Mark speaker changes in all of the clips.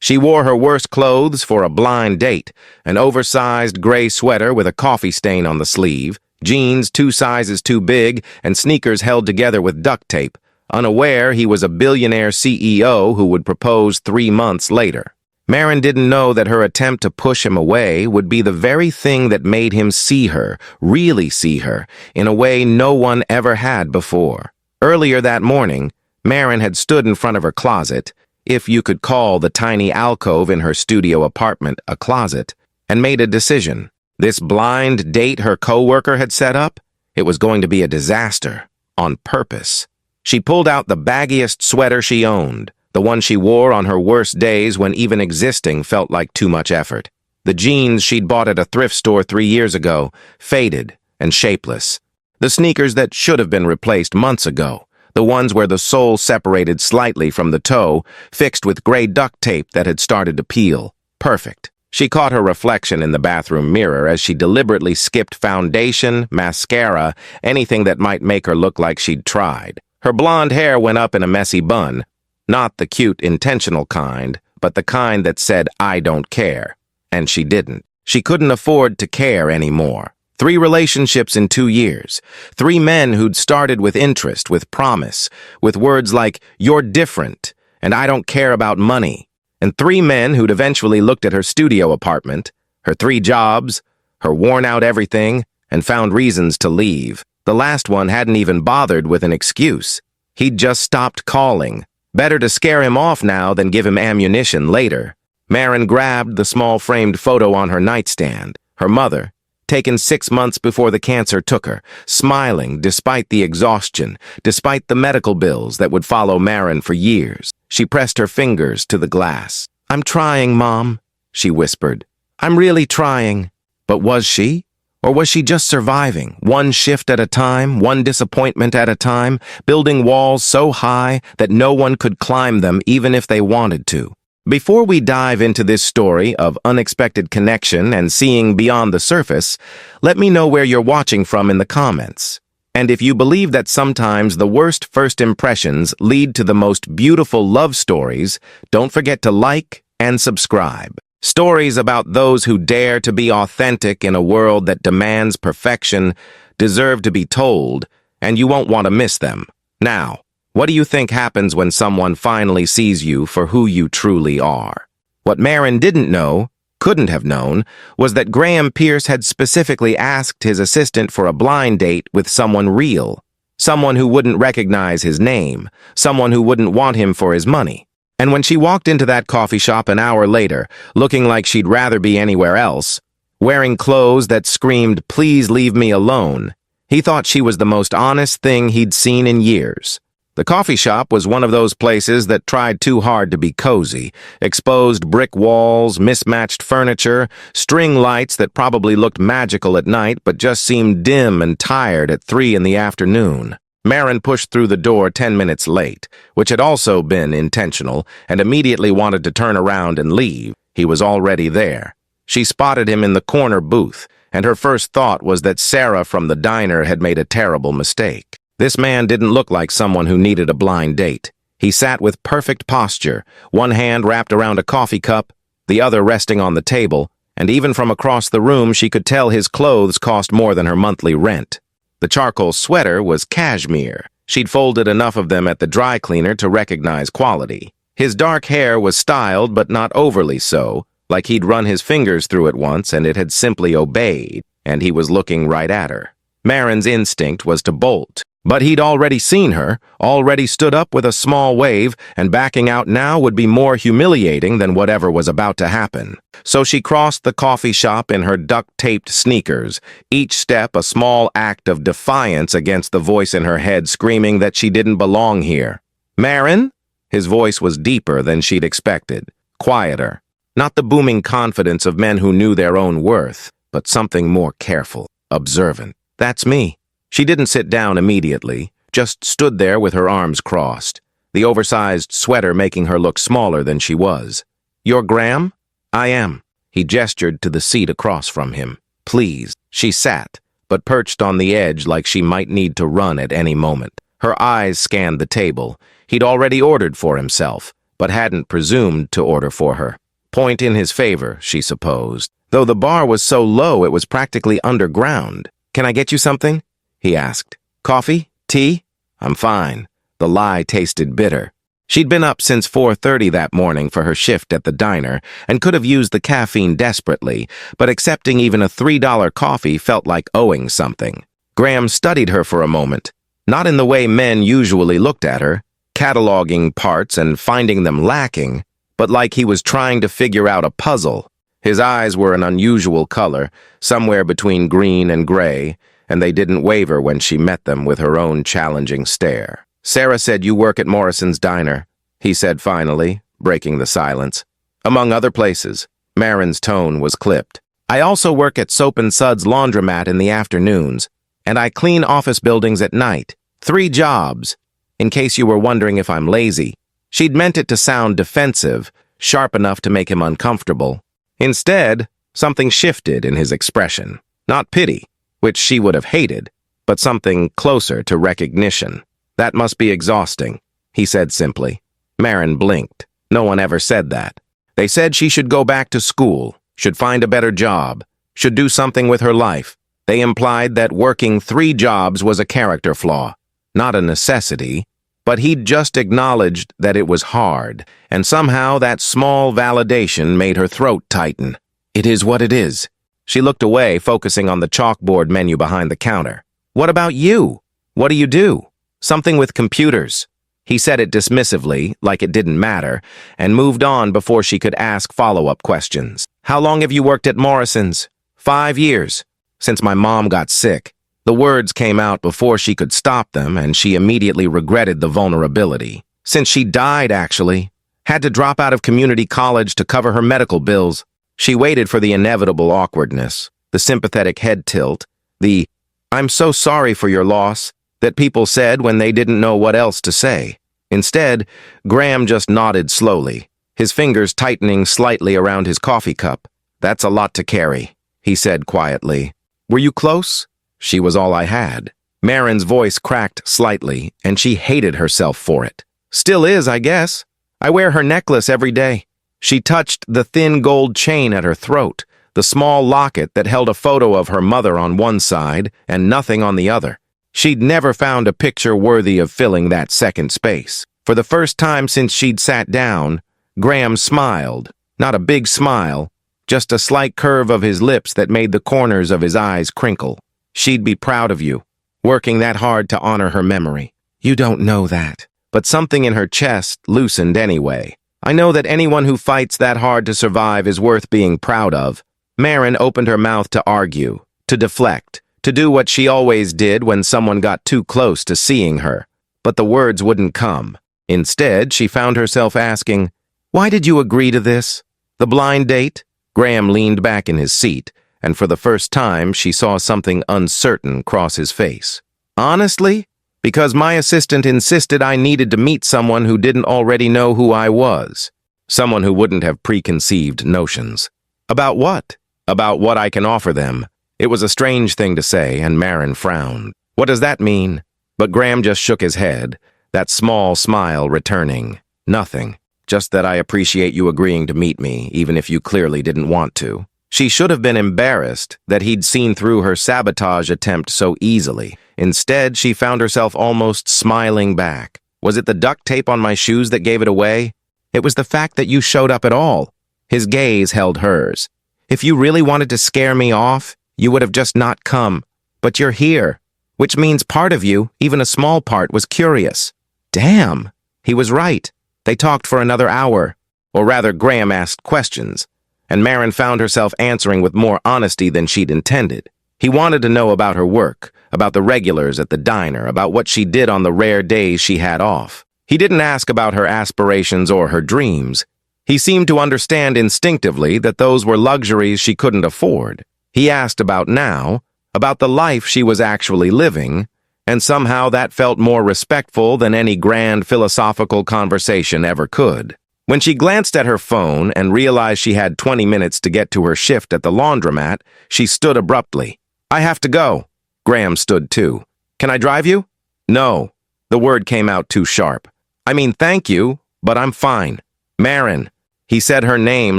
Speaker 1: She wore her worst clothes for a blind date, an oversized gray sweater with a coffee stain on the sleeve, jeans 2 sizes too big, and sneakers held together with duct tape, unaware he was a billionaire CEO who would propose 3 months later. Marin didn't know that her attempt to push him away would be the very thing that made him see her, really see her, in a way no one ever had before. Earlier that morning, Marin had stood in front of her closet, if you could call the tiny alcove in her studio apartment a closet, and made a decision. This blind date her coworker had set up? It was going to be a disaster, on purpose. She pulled out the baggiest sweater she owned, the one she wore on her worst days when even existing felt like too much effort. The jeans she'd bought at a thrift store 3 years ago, faded and shapeless. The sneakers that should have been replaced months ago, the ones where the sole separated slightly from the toe, fixed with gray duct tape that had started to peel. Perfect. She caught her reflection in the bathroom mirror as she deliberately skipped foundation, mascara, anything that might make her look like she'd tried. Her blonde hair went up in a messy bun, not the cute, intentional kind, but the kind that said, "I don't care." And she didn't. She couldn't afford to care anymore. 3 relationships in 2 years. 3 men who'd started with interest, with promise, with words like, "You're different," and "I don't care about money." And 3 men who'd eventually looked at her studio apartment, her 3 jobs, her worn-out everything, and found reasons to leave. The last one hadn't even bothered with an excuse. He'd just stopped calling. Better to scare him off now than give him ammunition later. Marin grabbed the small framed photo on her nightstand. Her mother, taken 6 months before the cancer took her, smiling despite the exhaustion, despite the medical bills that would follow Marin for years. She pressed her fingers to the glass. "I'm trying, Mom," she whispered. "I'm really trying." But was she? Or was she just surviving, one shift at a time, one disappointment at a time, building walls so high that no one could climb them even if they wanted to? Before we dive into this story of unexpected connection and seeing beyond the surface, let me know where you're watching from in the comments. And if you believe that sometimes the worst first impressions lead to the most beautiful love stories, don't forget to like and subscribe. Stories about those who dare to be authentic in a world that demands perfection deserve to be told, and you won't want to miss them. Now, what do you think happens when someone finally sees you for who you truly are? What Marin didn't know, couldn't have known, was that Graham Pierce had specifically asked his assistant for a blind date with someone real, someone who wouldn't recognize his name, someone who wouldn't want him for his money. And when she walked into that coffee shop an hour later, looking like she'd rather be anywhere else, wearing clothes that screamed, "Please leave me alone," he thought she was the most honest thing he'd seen in years. The coffee shop was one of those places that tried too hard to be cozy. Exposed brick walls, mismatched furniture, string lights that probably looked magical at night but just seemed dim and tired at 3 in the afternoon. Marin pushed through the door 10 minutes late, which had also been intentional, and immediately wanted to turn around and leave. He was already there. She spotted him in the corner booth, and her first thought was that Sarah from the diner had made a terrible mistake. This man didn't look like someone who needed a blind date. He sat with perfect posture, one hand wrapped around a coffee cup, the other resting on the table, and even from across the room she could tell his clothes cost more than her monthly rent. The charcoal sweater was cashmere. She'd folded enough of them at the dry cleaner to recognize quality. His dark hair was styled but not overly so, like he'd run his fingers through it once and it had simply obeyed, and he was looking right at her. Marin's instinct was to bolt. But he'd already seen her, already stood up with a small wave, and backing out now would be more humiliating than whatever was about to happen. So she crossed the coffee shop in her duct-taped sneakers, each step a small act of defiance against the voice in her head screaming that she didn't belong here. "Marin?" His voice was deeper than she'd expected, quieter. Not the booming confidence of men who knew their own worth, but something more careful, observant. "That's me." She didn't sit down immediately, just stood there with her arms crossed, the oversized sweater making her look smaller than she was. "You're Graham?" "I am." He gestured to the seat across from him. "Please." She sat, but perched on the edge like she might need to run at any moment. Her eyes scanned the table. He'd already ordered for himself. but hadn't presumed to order for her. Point in his favor, she supposed. Though the bar was so low it was practically underground. "Can I get you something?" he asked. "Coffee? Tea?" "I'm fine." The lie tasted bitter. She'd been up since 4:30 that morning for her shift at the diner and could have used the caffeine desperately, but accepting even a $3 coffee felt like owing something. Graham studied her for a moment, not in the way men usually looked at her, cataloging parts and finding them lacking, but like he was trying to figure out a puzzle. His eyes were an unusual color, somewhere between green and gray, and they didn't waver when she met them with her own challenging stare. "Sarah said you work at Morrison's Diner," he said finally, breaking the silence. "Among other places." Marin's tone was clipped. "I also work at Soap and Suds laundromat in the afternoons, and I clean office buildings at night. 3 jobs, in case you were wondering if I'm lazy." She'd meant it to sound defensive, sharp enough to make him uncomfortable. Instead, something shifted in his expression. Not pity, which she would have hated, but something closer to recognition. "That must be exhausting," he said simply. Marin blinked. No one ever said that. They said she should go back to school, should find a better job, should do something with her life. They implied that working 3 jobs was a character flaw, not a necessity, but he'd just acknowledged that it was hard, and somehow that small validation made her throat tighten. "It is what it is." She looked away, focusing on the chalkboard menu behind the counter. "What about you? What do you do?" "Something with computers." He said it dismissively, like it didn't matter, and moved on before she could ask follow-up questions. "How long have you worked at Morrison's?" 5 years. Since my mom got sick." The words came out before she could stop them, and she immediately regretted the vulnerability. "Since she died, actually. Had to drop out of community college to cover her medical bills." She waited for the inevitable awkwardness, the sympathetic head tilt, the "I'm so sorry for your loss" that people said when they didn't know what else to say. Instead, Graham just nodded slowly, his fingers tightening slightly around his coffee cup. "That's a lot to carry," he said quietly. "Were you close?" "She was all I had." Marin's voice cracked slightly, and she hated herself for it. "Still is, I guess. I wear her necklace every day." She touched the thin gold chain at her throat, the small locket that held a photo of her mother on one side and nothing on the other. She'd never found a picture worthy of filling that second space. For the first time since she'd sat down, Graham smiled. Not a big smile, just a slight curve of his lips that made the corners of his eyes crinkle. "She'd be proud of you, working that hard to honor her memory." "You don't know that." But something in her chest loosened anyway. "I know that anyone who fights that hard to survive is worth being proud of." Marin opened her mouth to argue, to deflect, to do what she always did when someone got too close to seeing her. But the words wouldn't come. Instead, she found herself asking, "Why did you agree to this? The blind date?" Graham leaned back in his seat, and for the first time she saw something uncertain cross his face. "Honestly, because my assistant insisted I needed to meet someone who didn't already know who I was. Someone who wouldn't have preconceived notions." "About what?" "About what I can offer them." It was a strange thing to say, and Marin frowned. "What does that mean?" But Graham just shook his head, that small smile returning. "Nothing. Just that I appreciate you agreeing to meet me, even if you clearly didn't want to." She should have been embarrassed that he'd seen through her sabotage attempt so easily. Instead, she found herself almost smiling back. "Was it the duct tape on my shoes that gave it away?" "It was the fact that you showed up at all." His gaze held hers. "If you really wanted to scare me off, you would have just not come. But you're here, which means part of you, even a small part, was curious." Damn, he was right. They talked for another hour. Or rather, Graham asked questions, and Marin found herself answering with more honesty than she'd intended. He wanted to know about her work, about the regulars at the diner, about what she did on the rare days she had off. He didn't ask about her aspirations or her dreams. He seemed to understand instinctively that those were luxuries she couldn't afford. He asked about now, about the life she was actually living, and somehow that felt more respectful than any grand philosophical conversation ever could. When she glanced at her phone and realized she had 20 minutes to get to her shift at the laundromat, she stood abruptly. "I have to go." Graham stood too. "Can I drive you?" "No." The word came out too sharp. "I mean, thank you, but I'm fine." Marin. He said her name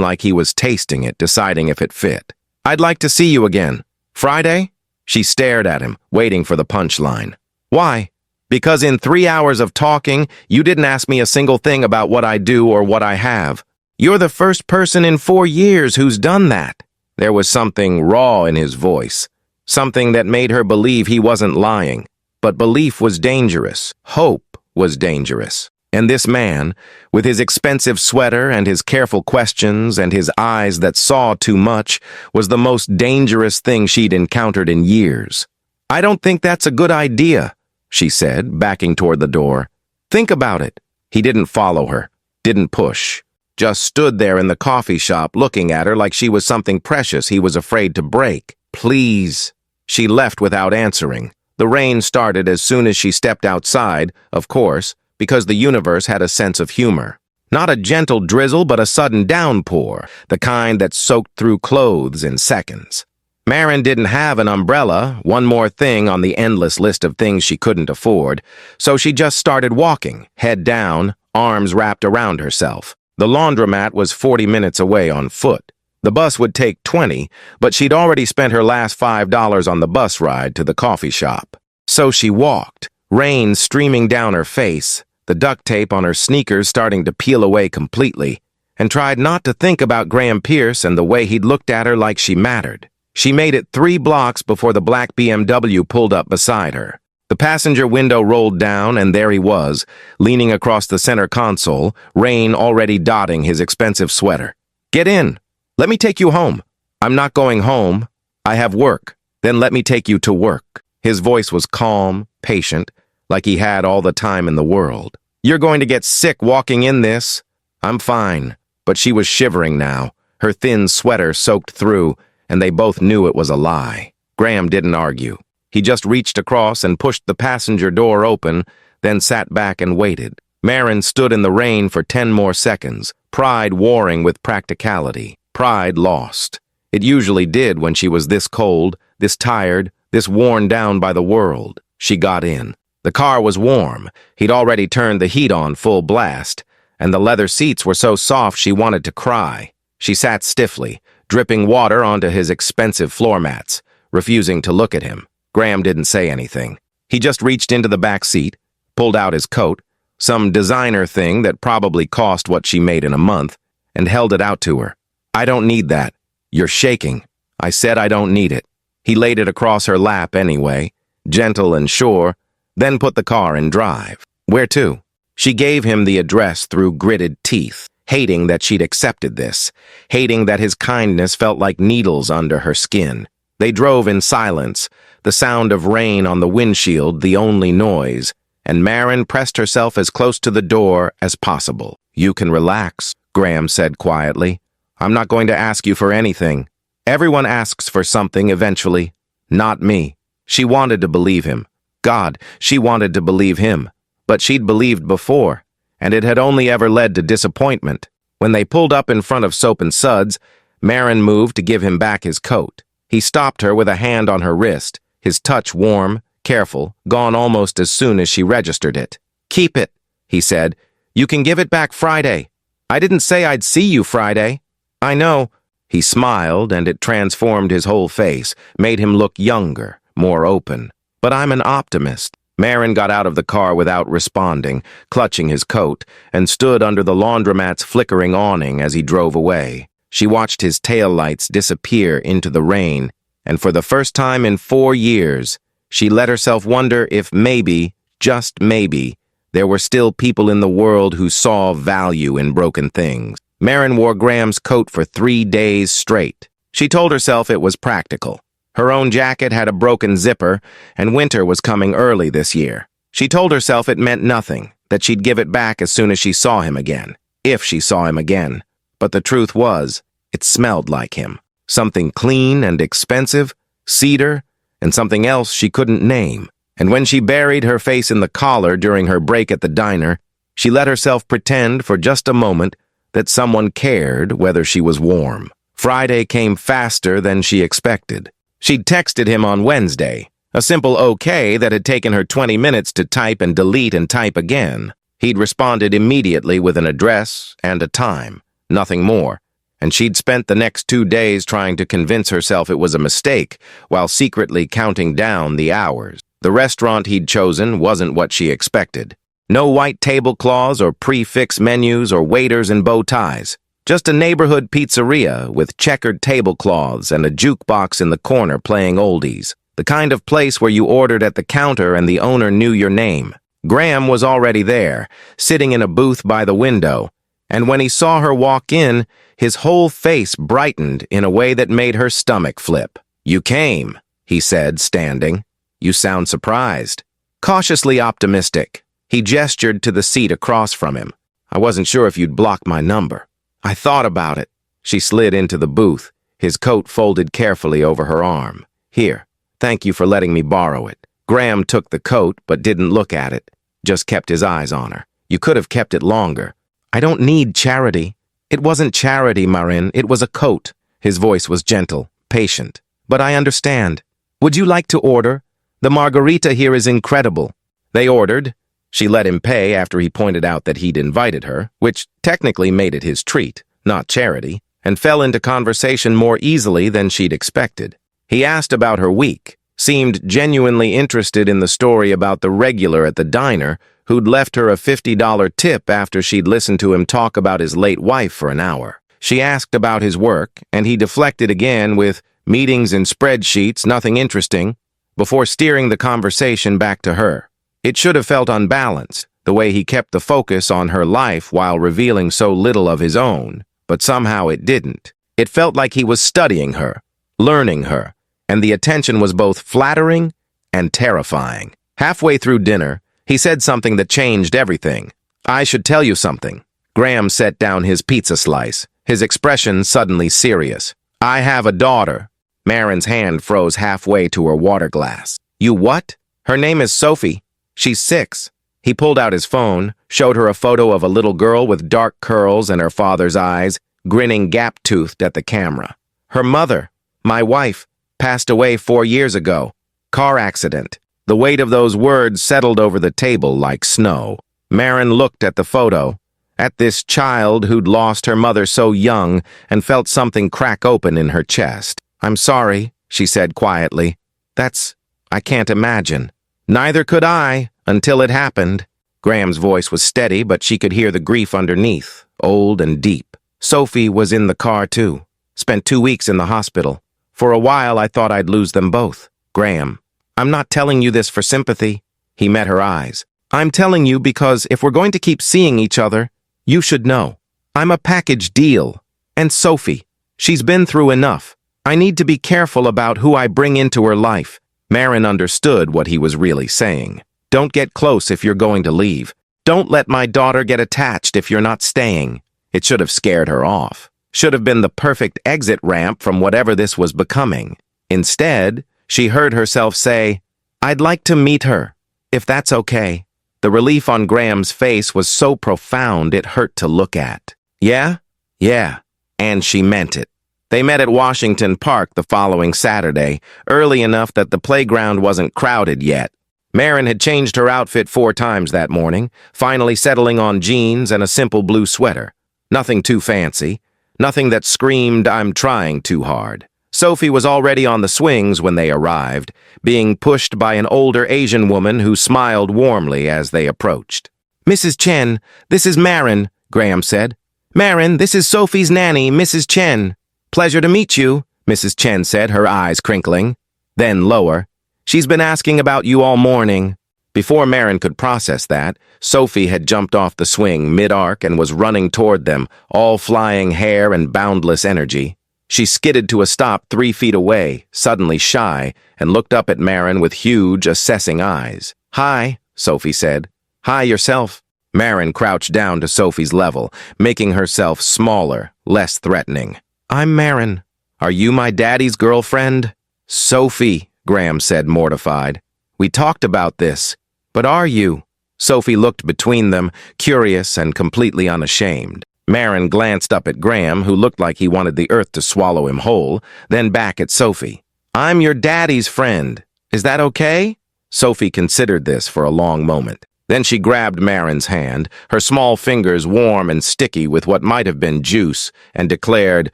Speaker 1: like he was tasting it, deciding if it fit. I'd like to see you again. Friday? She stared at him, waiting for the punchline. Why? Because in 3 hours of talking, you didn't ask me a single thing about what I do or what I have. You're the first person in 4 years who's done that. There was something raw in his voice, something that made her believe he wasn't lying. But belief was dangerous. Hope was dangerous. And this man, with his expensive sweater and his careful questions and his eyes that saw too much, was the most dangerous thing she'd encountered in years. I don't think that's a good idea, she said, backing toward the door. Think about it. He didn't follow her, didn't push, just stood there in the coffee shop looking at her like she was something precious he was afraid to break. Please. She left without answering. The rain started as soon as she stepped outside, of course, because the universe had a sense of humor. Not a gentle drizzle, but a sudden downpour, the kind that soaked through clothes in seconds. Marin didn't have an umbrella, one more thing on the endless list of things she couldn't afford, so she just started walking, head down, arms wrapped around herself. The laundromat was 40 minutes away on foot. The bus would take 20, but she'd already spent her last $5 on the bus ride to the coffee shop. So she walked, rain streaming down her face, the duct tape on her sneakers starting to peel away completely, and tried not to think about Graham Pierce and the way he'd looked at her like she mattered. She made it 3 blocks before the black BMW pulled up beside her. The passenger window rolled down, and there he was, leaning across the center console, rain already dotting his expensive sweater. Get in. Let me take you home. I'm not going home. I have work. Then let me take you to work. His voice was calm, patient, like he had all the time in the world. You're going to get sick walking in this. I'm fine. But she was shivering now, her thin sweater soaked through, and they both knew it was a lie. Graham didn't argue. He just reached across and pushed the passenger door open, then sat back and waited. Marin stood in the rain for 10 more seconds, pride warring with practicality. Pride lost. It usually did when she was this cold, this tired, this worn down by the world. She got in. The car was warm. He'd already turned the heat on full blast, and the leather seats were so soft she wanted to cry. She sat stiffly, dripping water onto his expensive floor mats, refusing to look at him. Graham didn't say anything. He just reached into the back seat, pulled out his coat, some designer thing that probably cost what she made in a month, and held it out to her. I don't need that. You're shaking. I said I don't need it. He laid it across her lap anyway, gentle and sure, then put the car in drive. Where to? She gave him the address through gritted teeth, hating that she'd accepted this, hating that his kindness felt like needles under her skin. They drove in silence, the sound of rain on the windshield the only noise, and Marin pressed herself as close to the door as possible. You can relax, Graham said quietly. I'm not going to ask you for anything. Everyone asks for something eventually. Not me. She wanted to believe him. God, she wanted to believe him. But she'd believed before, and it had only ever led to disappointment. When they pulled up in front of Soap and Suds, Marin moved to give him back his coat. He stopped her with a hand on her wrist, his touch warm, careful, gone almost as soon as she registered it. Keep it, he said. You can give it back Friday. I didn't say I'd see you Friday. I know. He smiled, and it transformed his whole face, made him look younger, more open. But I'm an optimist. Marin got out of the car without responding, clutching his coat, and stood under the laundromat's flickering awning as he drove away. She watched his taillights disappear into the rain, and for the first time in 4 years, she let herself wonder if maybe, just maybe, there were still people in the world who saw value in broken things. Marin wore Graham's coat for 3 days straight. She told herself it was practical. Her own jacket had a broken zipper, and winter was coming early this year. She told herself it meant nothing, that she'd give it back as soon as she saw him again, if she saw him again. But the truth was, it smelled like him. Something clean and expensive, cedar, and something else she couldn't name. And when she buried her face in the collar during her break at the diner, she let herself pretend for just a moment that someone cared whether she was warm. Friday came faster than she expected. She'd texted him on Wednesday, a simple okay that had taken her 20 minutes to type and delete and type again. He'd responded immediately with an address and a time, nothing more, and she'd spent the next 2 days trying to convince herself it was a mistake while secretly counting down the hours. The restaurant he'd chosen wasn't what she expected. No white tablecloths or prefix menus or waiters in bow ties. Just a neighborhood pizzeria with checkered tablecloths and a jukebox in the corner playing oldies. The kind of place where you ordered at the counter and the owner knew your name. Graham was already there, sitting in a booth by the window, and when he saw her walk in, his whole face brightened in a way that made her stomach flip. "You came," he said, standing. "You sound surprised." Cautiously optimistic, he gestured to the seat across from him. "I wasn't sure if you'd block my number." "I thought about it." She slid into the booth, his coat folded carefully over her arm. "Here, thank you for letting me borrow it." Graham took the coat but didn't look at it, just kept his eyes on her. "You could have kept it longer." "I don't need charity." "It wasn't charity, Marin. It was a coat." His voice was gentle, patient. "But I understand. Would you like to order? The margarita here is incredible." They ordered. She let him pay after he pointed out that he'd invited her, which technically made it his treat, not charity, and fell into conversation more easily than she'd expected. He asked about her week, seemed genuinely interested in the story about the regular at the diner who'd left her a $50 tip after she'd listened to him talk about his late wife for an hour. She asked about his work, and he deflected again with meetings and spreadsheets, nothing interesting, before steering the conversation back to her. It should have felt unbalanced, the way he kept the focus on her life while revealing so little of his own, but somehow it didn't. It felt like he was studying her, learning her, and the attention was both flattering and terrifying. Halfway through dinner, he said something that changed everything. "I should tell you something." Graham set down his pizza slice, his expression suddenly serious. "I have a daughter." Marin's hand froze halfway to her water glass. "You what?" "Her name is Sophie. She's 6. He pulled out his phone, showed her a photo of a little girl with dark curls and her father's eyes, grinning gap-toothed at the camera. "Her mother, my wife, passed away 4 years ago. Car accident." The weight of those words settled over the table like snow. Marin looked at the photo, at this child who'd lost her mother so young, and felt something crack open in her chest. "I'm sorry," she said quietly. I can't imagine." "Neither could I, until it happened." Graham's voice was steady, but she could hear the grief underneath, old and deep. "Sophie was in the car, too. Spent 2 weeks in the hospital. For a while, I thought I'd lose them both." "Graham, I'm not telling you this for sympathy." He met her eyes. "I'm telling you because if we're going to keep seeing each other, you should know. I'm a package deal. And Sophie, she's been through enough. I need to be careful about who I bring into her life." Marin understood what he was really saying. "Don't get close if you're going to leave. Don't let my daughter get attached if you're not staying." It should have scared her off. Should have been the perfect exit ramp from whatever this was becoming. Instead, she heard herself say, "I'd like to meet her, if that's okay." The relief on Graham's face was so profound it hurt to look at. "Yeah? Yeah." And she meant it. They met at Washington Park the following Saturday, early enough that the playground wasn't crowded yet. Marin had changed her outfit 4 times that morning, finally settling on jeans and a simple blue sweater. Nothing too fancy, nothing that screamed, "I'm trying too hard." Sophie was already on the swings when they arrived, being pushed by an older Asian woman who smiled warmly as they approached. "Mrs. Chen, this is Marin," Graham said. "Marin, this is Sophie's nanny, Mrs. Chen." "Pleasure to meet you," Mrs. Chen said, her eyes crinkling. Then lower, "She's been asking about you all morning." Before Marin could process that, Sophie had jumped off the swing mid-arc and was running toward them, all flying hair and boundless energy. She skidded to a stop 3 feet away, suddenly shy, and looked up at Marin with huge, assessing eyes. "Hi," Sophie said. "Hi yourself." Marin crouched down to Sophie's level, making herself smaller, less threatening. "I'm Marin. Are you my daddy's girlfriend?" "Sophie," Graham said, mortified. "We talked about this. But are you?" Sophie looked between them, curious and completely unashamed. Marin glanced up at Graham, who looked like he wanted the earth to swallow him whole, then back at Sophie. "I'm your daddy's friend. Is that okay?" Sophie considered this for a long moment. Then she grabbed Marin's hand, her small fingers warm and sticky with what might have been juice, and declared,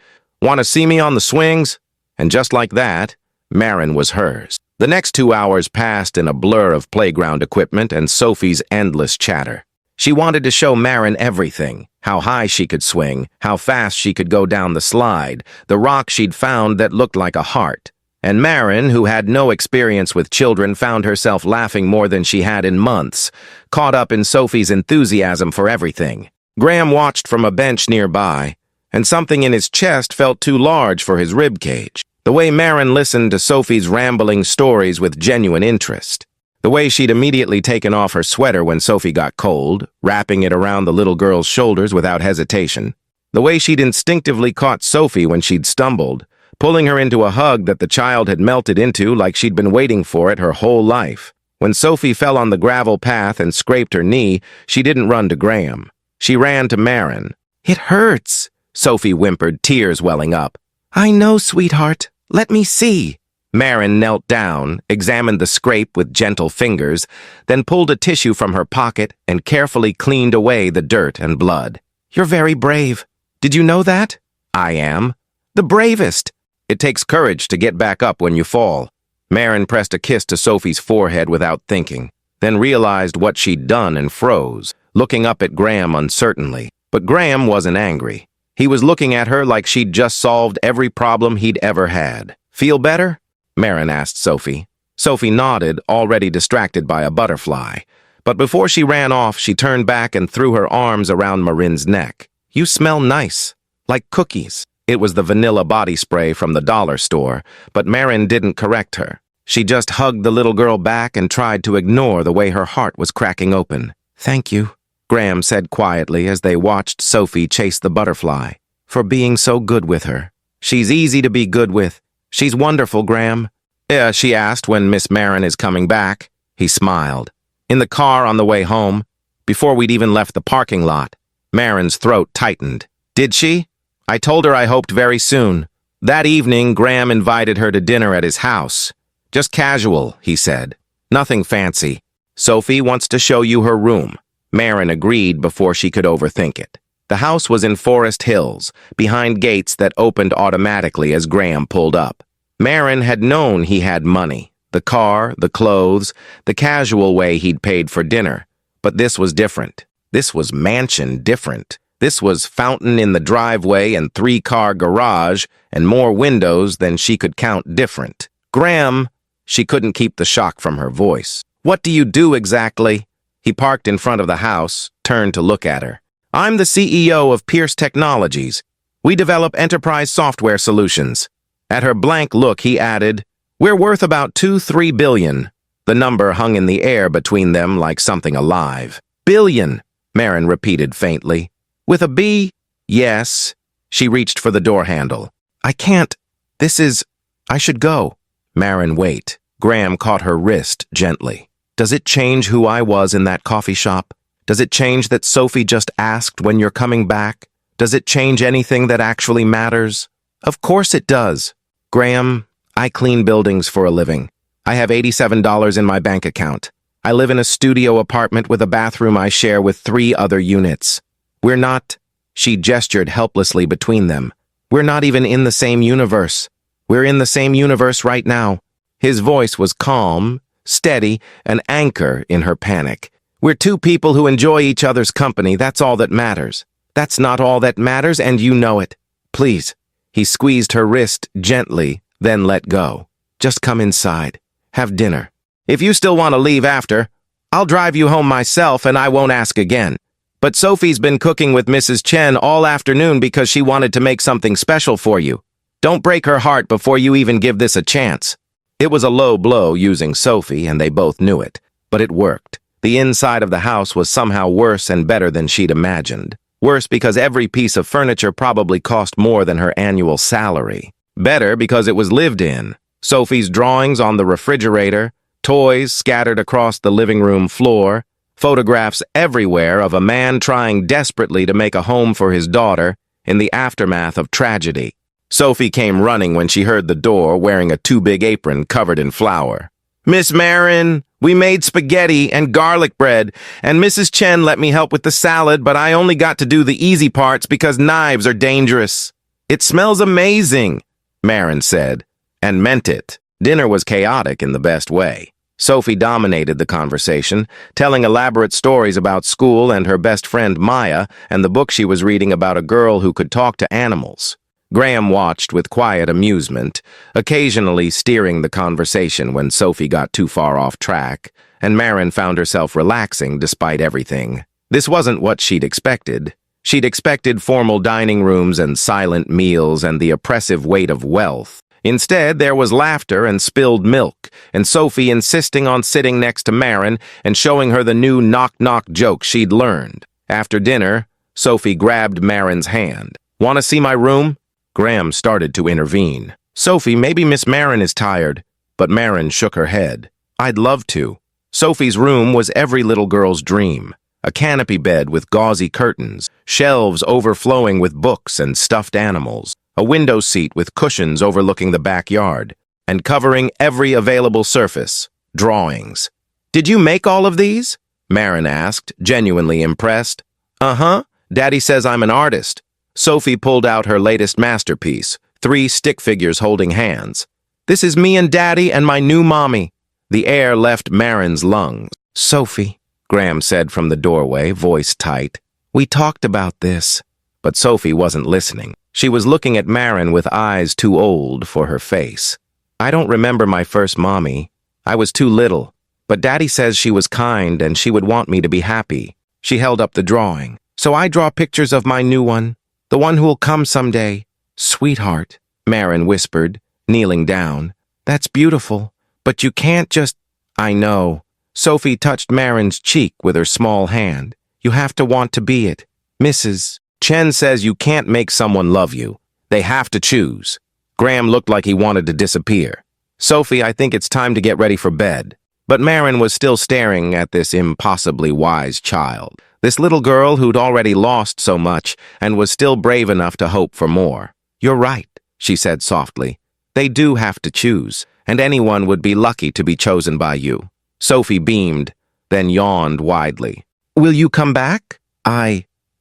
Speaker 1: "Want to see me on the swings?" And just like that, Marin was hers. The next 2 hours passed in a blur of playground equipment and Sophie's endless chatter. She wanted to show Marin everything, how high she could swing, how fast she could go down the slide, the rock she'd found that looked like a heart. And Marin, who had no experience with children, found herself laughing more than she had in months, caught up in Sophie's enthusiasm for everything. Graham watched from a bench nearby, and something in his chest felt too large for his rib cage. The way Marin listened to Sophie's rambling stories with genuine interest. The way she'd immediately taken off her sweater when Sophie got cold, wrapping it around the little girl's shoulders without hesitation. The way she'd instinctively caught Sophie when she'd stumbled, pulling her into a hug that the child had melted into like she'd been waiting for it her whole life. When Sophie fell on the gravel path and scraped her knee, she didn't run to Graham. She ran to Marin. "It hurts," Sophie whimpered, tears welling up. "I know, sweetheart. Let me see." Marin knelt down, examined the scrape with gentle fingers, then pulled a tissue from her pocket and carefully cleaned away the dirt and blood. "You're very brave. Did you know that?" "I am. The bravest." "It takes courage to get back up when you fall." Marin pressed a kiss to Sophie's forehead without thinking, then realized what she'd done and froze, looking up at Graham uncertainly. But Graham wasn't angry. He was looking at her like she'd just solved every problem he'd ever had. "Feel better?" Marin asked Sophie. Sophie nodded, already distracted by a butterfly. But before she ran off, she turned back and threw her arms around Marin's neck. "You smell nice. Like cookies." It was the vanilla body spray from the dollar store, but Marin didn't correct her. She just hugged the little girl back and tried to ignore the way her heart was cracking open. "Thank you," Graham said quietly as they watched Sophie chase the butterfly, "for being so good with her." "She's easy to be good with. She's wonderful, Graham." "Yeah," she asked when Miss Marin is coming back. He smiled. "In the car on the way home, before we'd even left the parking lot." Marin's throat tightened. "Did she?" "I told her I hoped very soon." That evening, Graham invited her to dinner at his house. "Just casual," he said. "Nothing fancy. Sophie wants to show you her room." Marin agreed before she could overthink it. The house was in Forest Hills, behind gates that opened automatically as Graham pulled up. Marin had known he had money, the car, the clothes, the casual way he'd paid for dinner. But this was different. This was mansion different. This was fountain in the driveway and 3-car garage and more windows than she could count different. "Graham," she couldn't keep the shock from her voice. "What do you do exactly?" He parked in front of the house, turned to look at her. "I'm the CEO of Pierce Technologies. We develop enterprise software solutions." At her blank look, he added, "We're worth about 2-3 billion. The number hung in the air between them like something alive. "Billion," Marin repeated faintly. "With a B?" "Yes." She reached for the door handle. "I can't. I should go." "Marin, wait." Graham caught her wrist gently. "Does it change who I was in that coffee shop? Does it change that Sophie just asked when you're coming back? Does it change anything that actually matters?" "Of course it does." "Graham, I clean buildings for a living. I have $87 in my bank account. I live in a studio apartment with a bathroom I share with 3 other units. We're not," she gestured helplessly between them, "we're not even in the same universe. We're in the same universe right now." His voice was calm, steady, an anchor in her panic. "We're 2 people who enjoy each other's company. That's all that matters." "That's not all that matters, and you know it. Please." He squeezed her wrist gently, then let go. "Just come inside. Have dinner. If you still want to leave after, I'll drive you home myself and I won't ask again. But Sophie's been cooking with Mrs. Chen all afternoon because she wanted to make something special for you. Don't break her heart before you even give this a chance." It was a low blow using Sophie, and they both knew it. But it worked. The inside of the house was somehow worse and better than she'd imagined. Worse because every piece of furniture probably cost more than her annual salary. Better because it was lived in. Sophie's drawings on the refrigerator, toys scattered across the living room floor, photographs everywhere of a man trying desperately to make a home for his daughter in the aftermath of tragedy. Sophie came running when she heard the door, wearing a too-big apron covered in flour. "Miss Marin, We made spaghetti and garlic bread, and Mrs. Chen let me help with the salad, but I only got to do the easy parts because knives are dangerous. It smells amazing, Marin said, and meant it. Dinner was chaotic in the best way. Sophie dominated the conversation, telling elaborate stories about school and her best friend Maya and the book she was reading about a girl who could talk to animals. Graham watched with quiet amusement, occasionally steering the conversation when Sophie got too far off track, and Marin found herself relaxing despite everything. This wasn't what she'd expected. She'd expected formal dining rooms and silent meals and the oppressive weight of wealth. Instead, there was laughter and spilled milk, and Sophie insisting on sitting next to Marin and showing her the new knock-knock joke she'd learned. After dinner, Sophie grabbed Marin's hand. "Want to see my room?" Graham started to intervene. "Sophie, maybe Miss Marin is tired." But Marin shook her head. "I'd love to." Sophie's room was every little girl's dream. A canopy bed with gauzy curtains, shelves overflowing with books and stuffed animals, a window seat with cushions overlooking the backyard, and covering every available surface, drawings. "Did you make all of these?" Marin asked, genuinely impressed. "Uh-huh. Daddy says I'm an artist." Sophie pulled out her latest masterpiece, 3 stick figures holding hands. "This is me and Daddy and my new mommy." The air left Marin's lungs. "Sophie," Graham said from the doorway, voice tight, "we talked about this." But Sophie wasn't listening. She was looking at Marin with eyes too old for her face. "I don't remember my first mommy. I was too little. But Daddy says she was kind and she would want me to be happy." She held up the drawing. "So I draw pictures of my new one. The one who'll come someday." "Sweetheart," Marin whispered, kneeling down. "That's beautiful, but you can't just—" "I know." Sophie touched Marin's cheek with her small hand. "You have to want to be it. Mrs. Chen says you can't make someone love you. They have to choose." Graham looked like he wanted to disappear. "Sophie, I think it's time to get ready for bed." But Marin was still staring at this impossibly wise child. This little girl who'd already lost so much and was still brave enough to hope for more. "You're right," she said softly. "They do have to choose, and anyone would be lucky to be chosen by you." Sophie beamed, then yawned widely. "Will you come back?"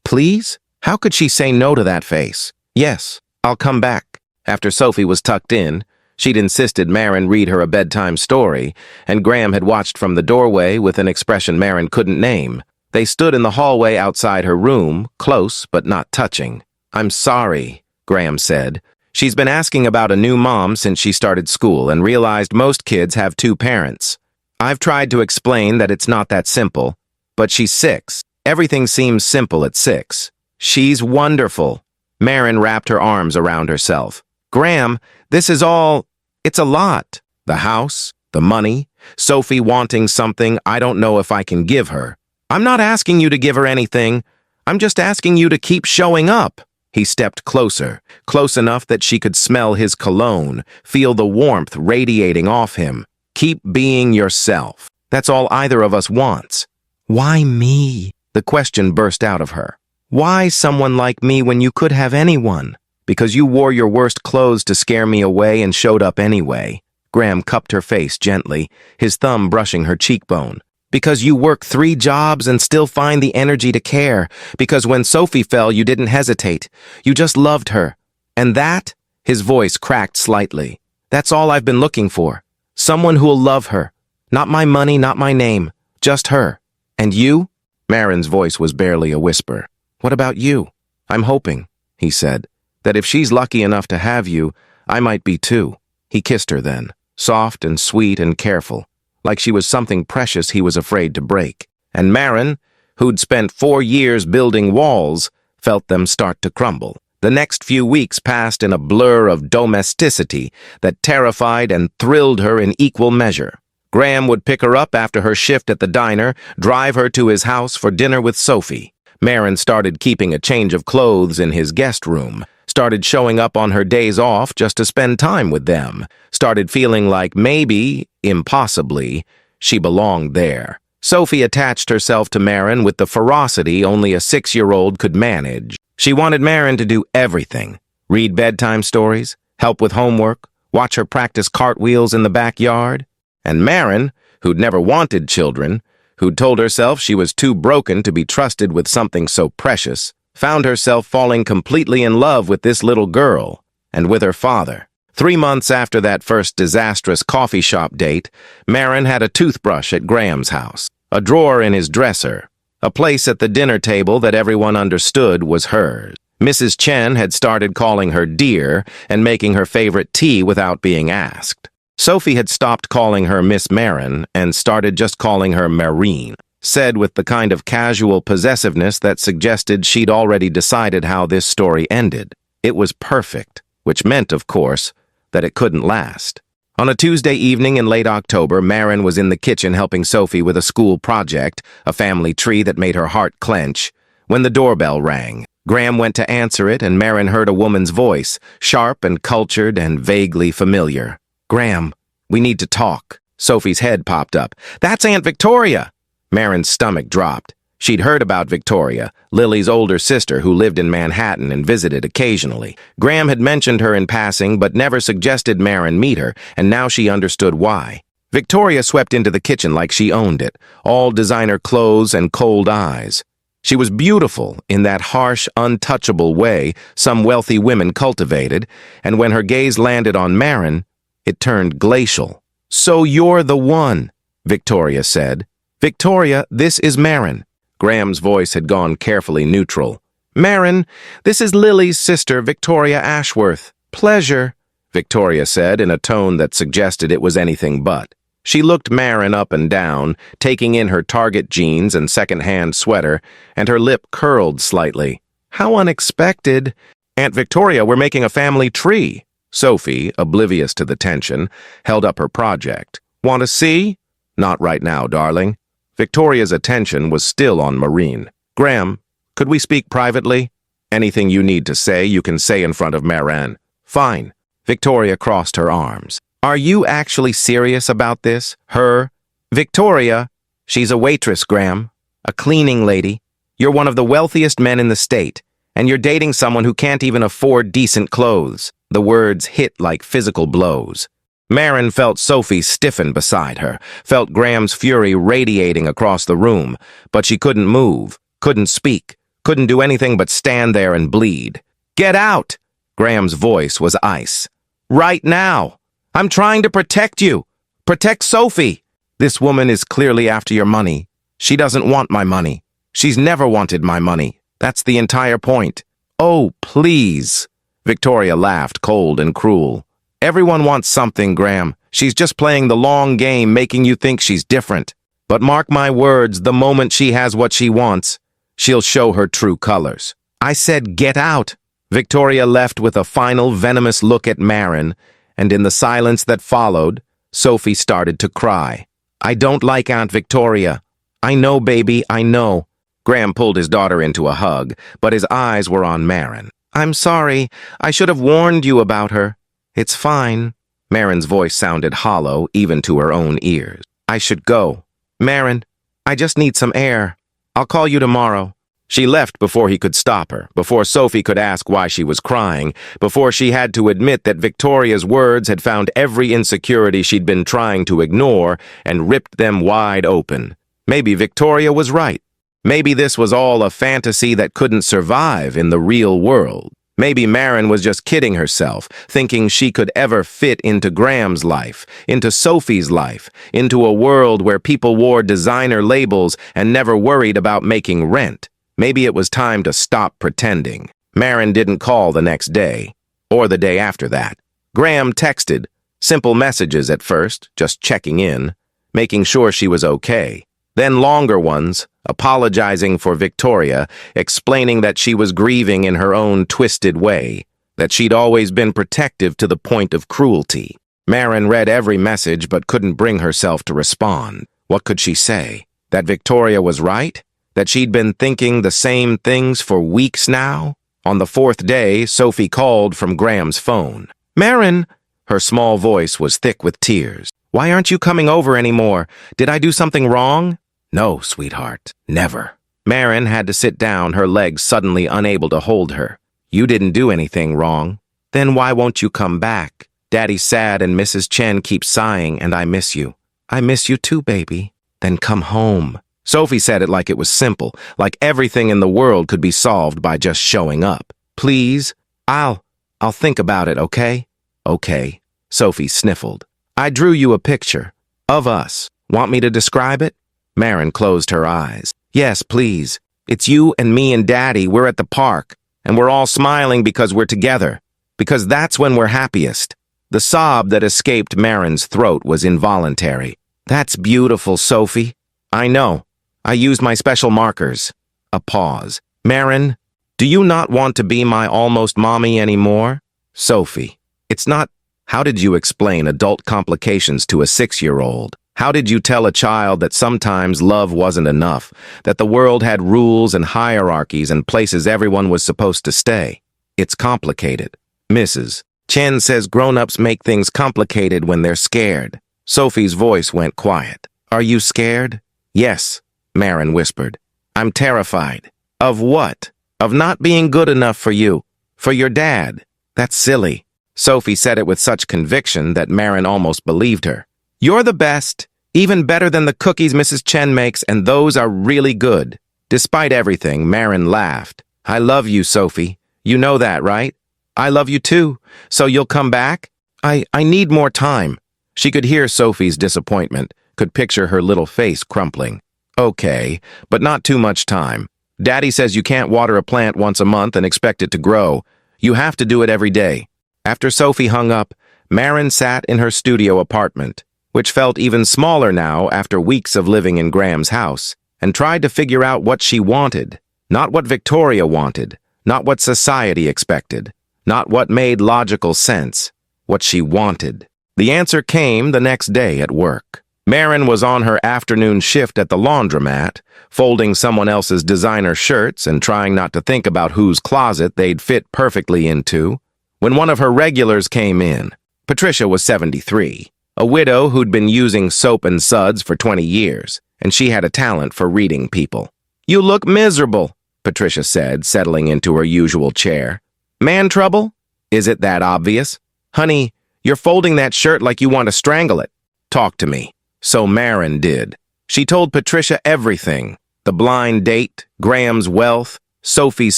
Speaker 1: Please?" How could she say no to that face? "Yes, I'll come back." After Sophie was tucked in, she'd insisted Marin read her a bedtime story, and Graham had watched from the doorway with an expression Marin couldn't name. They stood in the hallway outside her room, close but not touching. "I'm sorry," Graham said. "She's been asking about a new mom since she started school and realized most kids have 2 parents. I've tried to explain that it's not that simple, but she's 6. Everything seems simple at 6. She's wonderful." Marin wrapped her arms around herself. "Graham, this is all... it's a lot. The house, the money, Sophie wanting something I don't know if I can give her. I'm not asking you to give her anything. I'm just asking you to keep showing up." He stepped closer, close enough that she could smell his cologne, feel the warmth radiating off him. "Keep being yourself. That's all either of us wants." "Why me?" The question burst out of her. "Why someone like me when you could have anyone?" "Because you wore your worst clothes to scare me away and showed up anyway." Graham cupped her face gently, his thumb brushing her cheekbone. "Because you work 3 jobs and still find the energy to care. Because when Sophie fell, you didn't hesitate. You just loved her. And that," his voice cracked slightly, "that's all I've been looking for. Someone who'll love her. Not my money, not my name. Just her. And you?" Marin's voice was barely a whisper. "What about you?" "I'm hoping," he said, "that if she's lucky enough to have you, I might be too." He kissed her then, soft and sweet and careful, like she was something precious he was afraid to break. And Marin, who'd spent 4 years building walls, felt them start to crumble. The next few weeks passed in a blur of domesticity that terrified and thrilled her in equal measure. Graham would pick her up after her shift at the diner, drive her to his house for dinner with Sophie. Marin started keeping a change of clothes in his guest room, started showing up on her days off just to spend time with them, started feeling like maybe, impossibly, she belonged there. Sophie attached herself to Marin with the ferocity only a 6-year-old could manage. She wanted Marin to do everything: read bedtime stories, help with homework, watch her practice cartwheels in the backyard. And Marin, who'd never wanted children, who'd told herself she was too broken to be trusted with something so precious, found herself falling completely in love with this little girl and with her father. 3 months after that first disastrous coffee shop date, Marin had a toothbrush at Graham's house, a drawer in his dresser, a place at the dinner table that everyone understood was hers. Mrs. Chen had started calling her dear and making her favorite tea without being asked. Sophie had stopped calling her Miss Marin and started just calling her Marin, said with the kind of casual possessiveness that suggested she'd already decided how this story ended. It was perfect, which meant, of course, that it couldn't last. On a Tuesday evening in late October, Marin was in the kitchen helping Sophie with a school project, a family tree that made her heart clench, when the doorbell rang. Graham went to answer it, and Marin heard a woman's voice, sharp and cultured and vaguely familiar. "Graham, we need to talk." Sophie's head popped up. "That's Aunt Victoria!" Marin's stomach dropped. She'd heard about Victoria, Lily's older sister who lived in Manhattan and visited occasionally. Graham had mentioned her in passing but never suggested Marin meet her, and now she understood why. Victoria swept into the kitchen like she owned it, all designer clothes and cold eyes. She was beautiful in that harsh, untouchable way some wealthy women cultivated, and when her gaze landed on Marin, it turned glacial. "So you're the one," Victoria said. "Victoria, this is Marin." Graham's voice had gone carefully neutral. "Marin, this is Lily's sister, Victoria Ashworth." "Pleasure," Victoria said in a tone that suggested it was anything but. She looked Marin up and down, taking in her Target jeans and second-hand sweater, and her lip curled slightly. "How unexpected." "Aunt Victoria, we're making a family tree." Sophie, oblivious to the tension, held up her project. "Want to see?" "Not right now, darling." Victoria's attention was still on Marin. "Graham, could we speak privately? Anything you need to say, you can say in front of Marin." "Fine." Victoria crossed her arms. "Are you actually serious about this? Her? Victoria? She's a waitress, Graham. A cleaning lady. You're one of the wealthiest men in the state, and you're dating someone who can't even afford decent clothes." The words hit like physical blows. Marin felt Sophie stiffen beside her, felt Graham's fury radiating across the room, but she couldn't move, couldn't speak, couldn't do anything but stand there and bleed. "Get out!" Graham's voice was ice. "Right now! I'm trying to protect you! Protect Sophie! This woman is clearly after your money. She doesn't want my money. She's never wanted my money. That's the entire point." "Oh, please!" Victoria laughed, cold and cruel. "Everyone wants something, Graham. She's just playing the long game, making you think she's different. But mark my words, the moment she has what she wants, she'll show her true colors." "I said get out." Victoria left with a final venomous look at Marin, and in the silence that followed, Sophie started to cry. "I don't like Aunt Victoria. I know, baby, I know." Graham pulled his daughter into a hug, but his eyes were on Marin. "I'm sorry. I should have warned you about her." "It's fine." Marin's voice sounded hollow, even to her own ears. "I should go. Marin, I just need some air. I'll call you tomorrow." She left before he could stop her, before Sophie could ask why she was crying, before she had to admit that Victoria's words had found every insecurity she'd been trying to ignore and ripped them wide open. Maybe Victoria was right. Maybe this was all a fantasy that couldn't survive in the real world. Maybe Marin was just kidding herself, thinking she could ever fit into Graham's life, into Sophie's life, into a world where people wore designer labels and never worried about making rent. Maybe it was time to stop pretending. Marin didn't call the next day, or the day after that. Graham texted, simple messages at first, just checking in, making sure she was okay. Then longer ones, apologizing for Victoria, explaining that she was grieving in her own twisted way, that she'd always been protective to the point of cruelty. Marin read every message but couldn't bring herself to respond. What could she say? That Victoria was right? That she'd been thinking the same things for weeks now? On the fourth day, Sophie called from Graham's phone. "Marin!" Her small voice was thick with tears. "Why aren't you coming over anymore? Did I do something wrong?" "No, sweetheart, never." Marin had to sit down, her legs suddenly unable to hold her. "You didn't do anything wrong. Then why won't you come back? Daddy's sad and Mrs. Chen keeps sighing and I miss you." I miss you too, baby. Then come home. Sophie said it like it was simple, like everything in the world could be solved by just showing up. Please? I'll think about it, okay? Okay. Sophie sniffled. I drew you a picture. Of us. Want me to describe it? Marin closed her eyes. Yes, please. It's you and me and Daddy. We're at the park. And we're all smiling because we're together. Because that's when we're happiest. The sob that escaped Marin's throat was involuntary. That's beautiful, Sophie. I know. I used my special markers. A pause. Marin, do you not want to be my almost mommy anymore? Sophie. It's not. How did you explain adult complications to a 6-year-old? How did you tell a child that sometimes love wasn't enough, that the world had rules and hierarchies and places everyone was supposed to stay? It's complicated. Mrs. Chen says grown-ups make things complicated when they're scared. Sophie's voice went quiet. Are you scared? Yes, Marin whispered. I'm terrified. Of what? Of not being good enough for you. For your dad. That's silly. Sophie said it with such conviction that Marin almost believed her. You're the best, even better than the cookies Mrs. Chen makes, and those are really good. Despite everything, Marin laughed. I love you, Sophie. You know that, right? I love you too. So you'll come back? I need more time. She could hear Sophie's disappointment, could picture her little face crumpling. Okay, but not too much time. Daddy says you can't water a plant once a month and expect it to grow. You have to do it every day. After Sophie hung up, Marin sat in her studio apartment, which felt even smaller now after weeks of living in Graham's house, and tried to figure out what she wanted. Not what Victoria wanted, not what society expected, not what made logical sense, what she wanted. The answer came the next day at work. Marin was on her afternoon shift at the laundromat, folding someone else's designer shirts and trying not to think about whose closet they'd fit perfectly into, when one of her regulars came in. Patricia was 73, a widow who'd been using soap and suds for 20 years, and she had a talent for reading people. You look miserable, Patricia said, settling into her usual chair. Man trouble? Is it that obvious? Honey, you're folding that shirt like you want to strangle it. Talk to me. So Marin did. She told Patricia everything. The blind date, Graham's wealth, Sophie's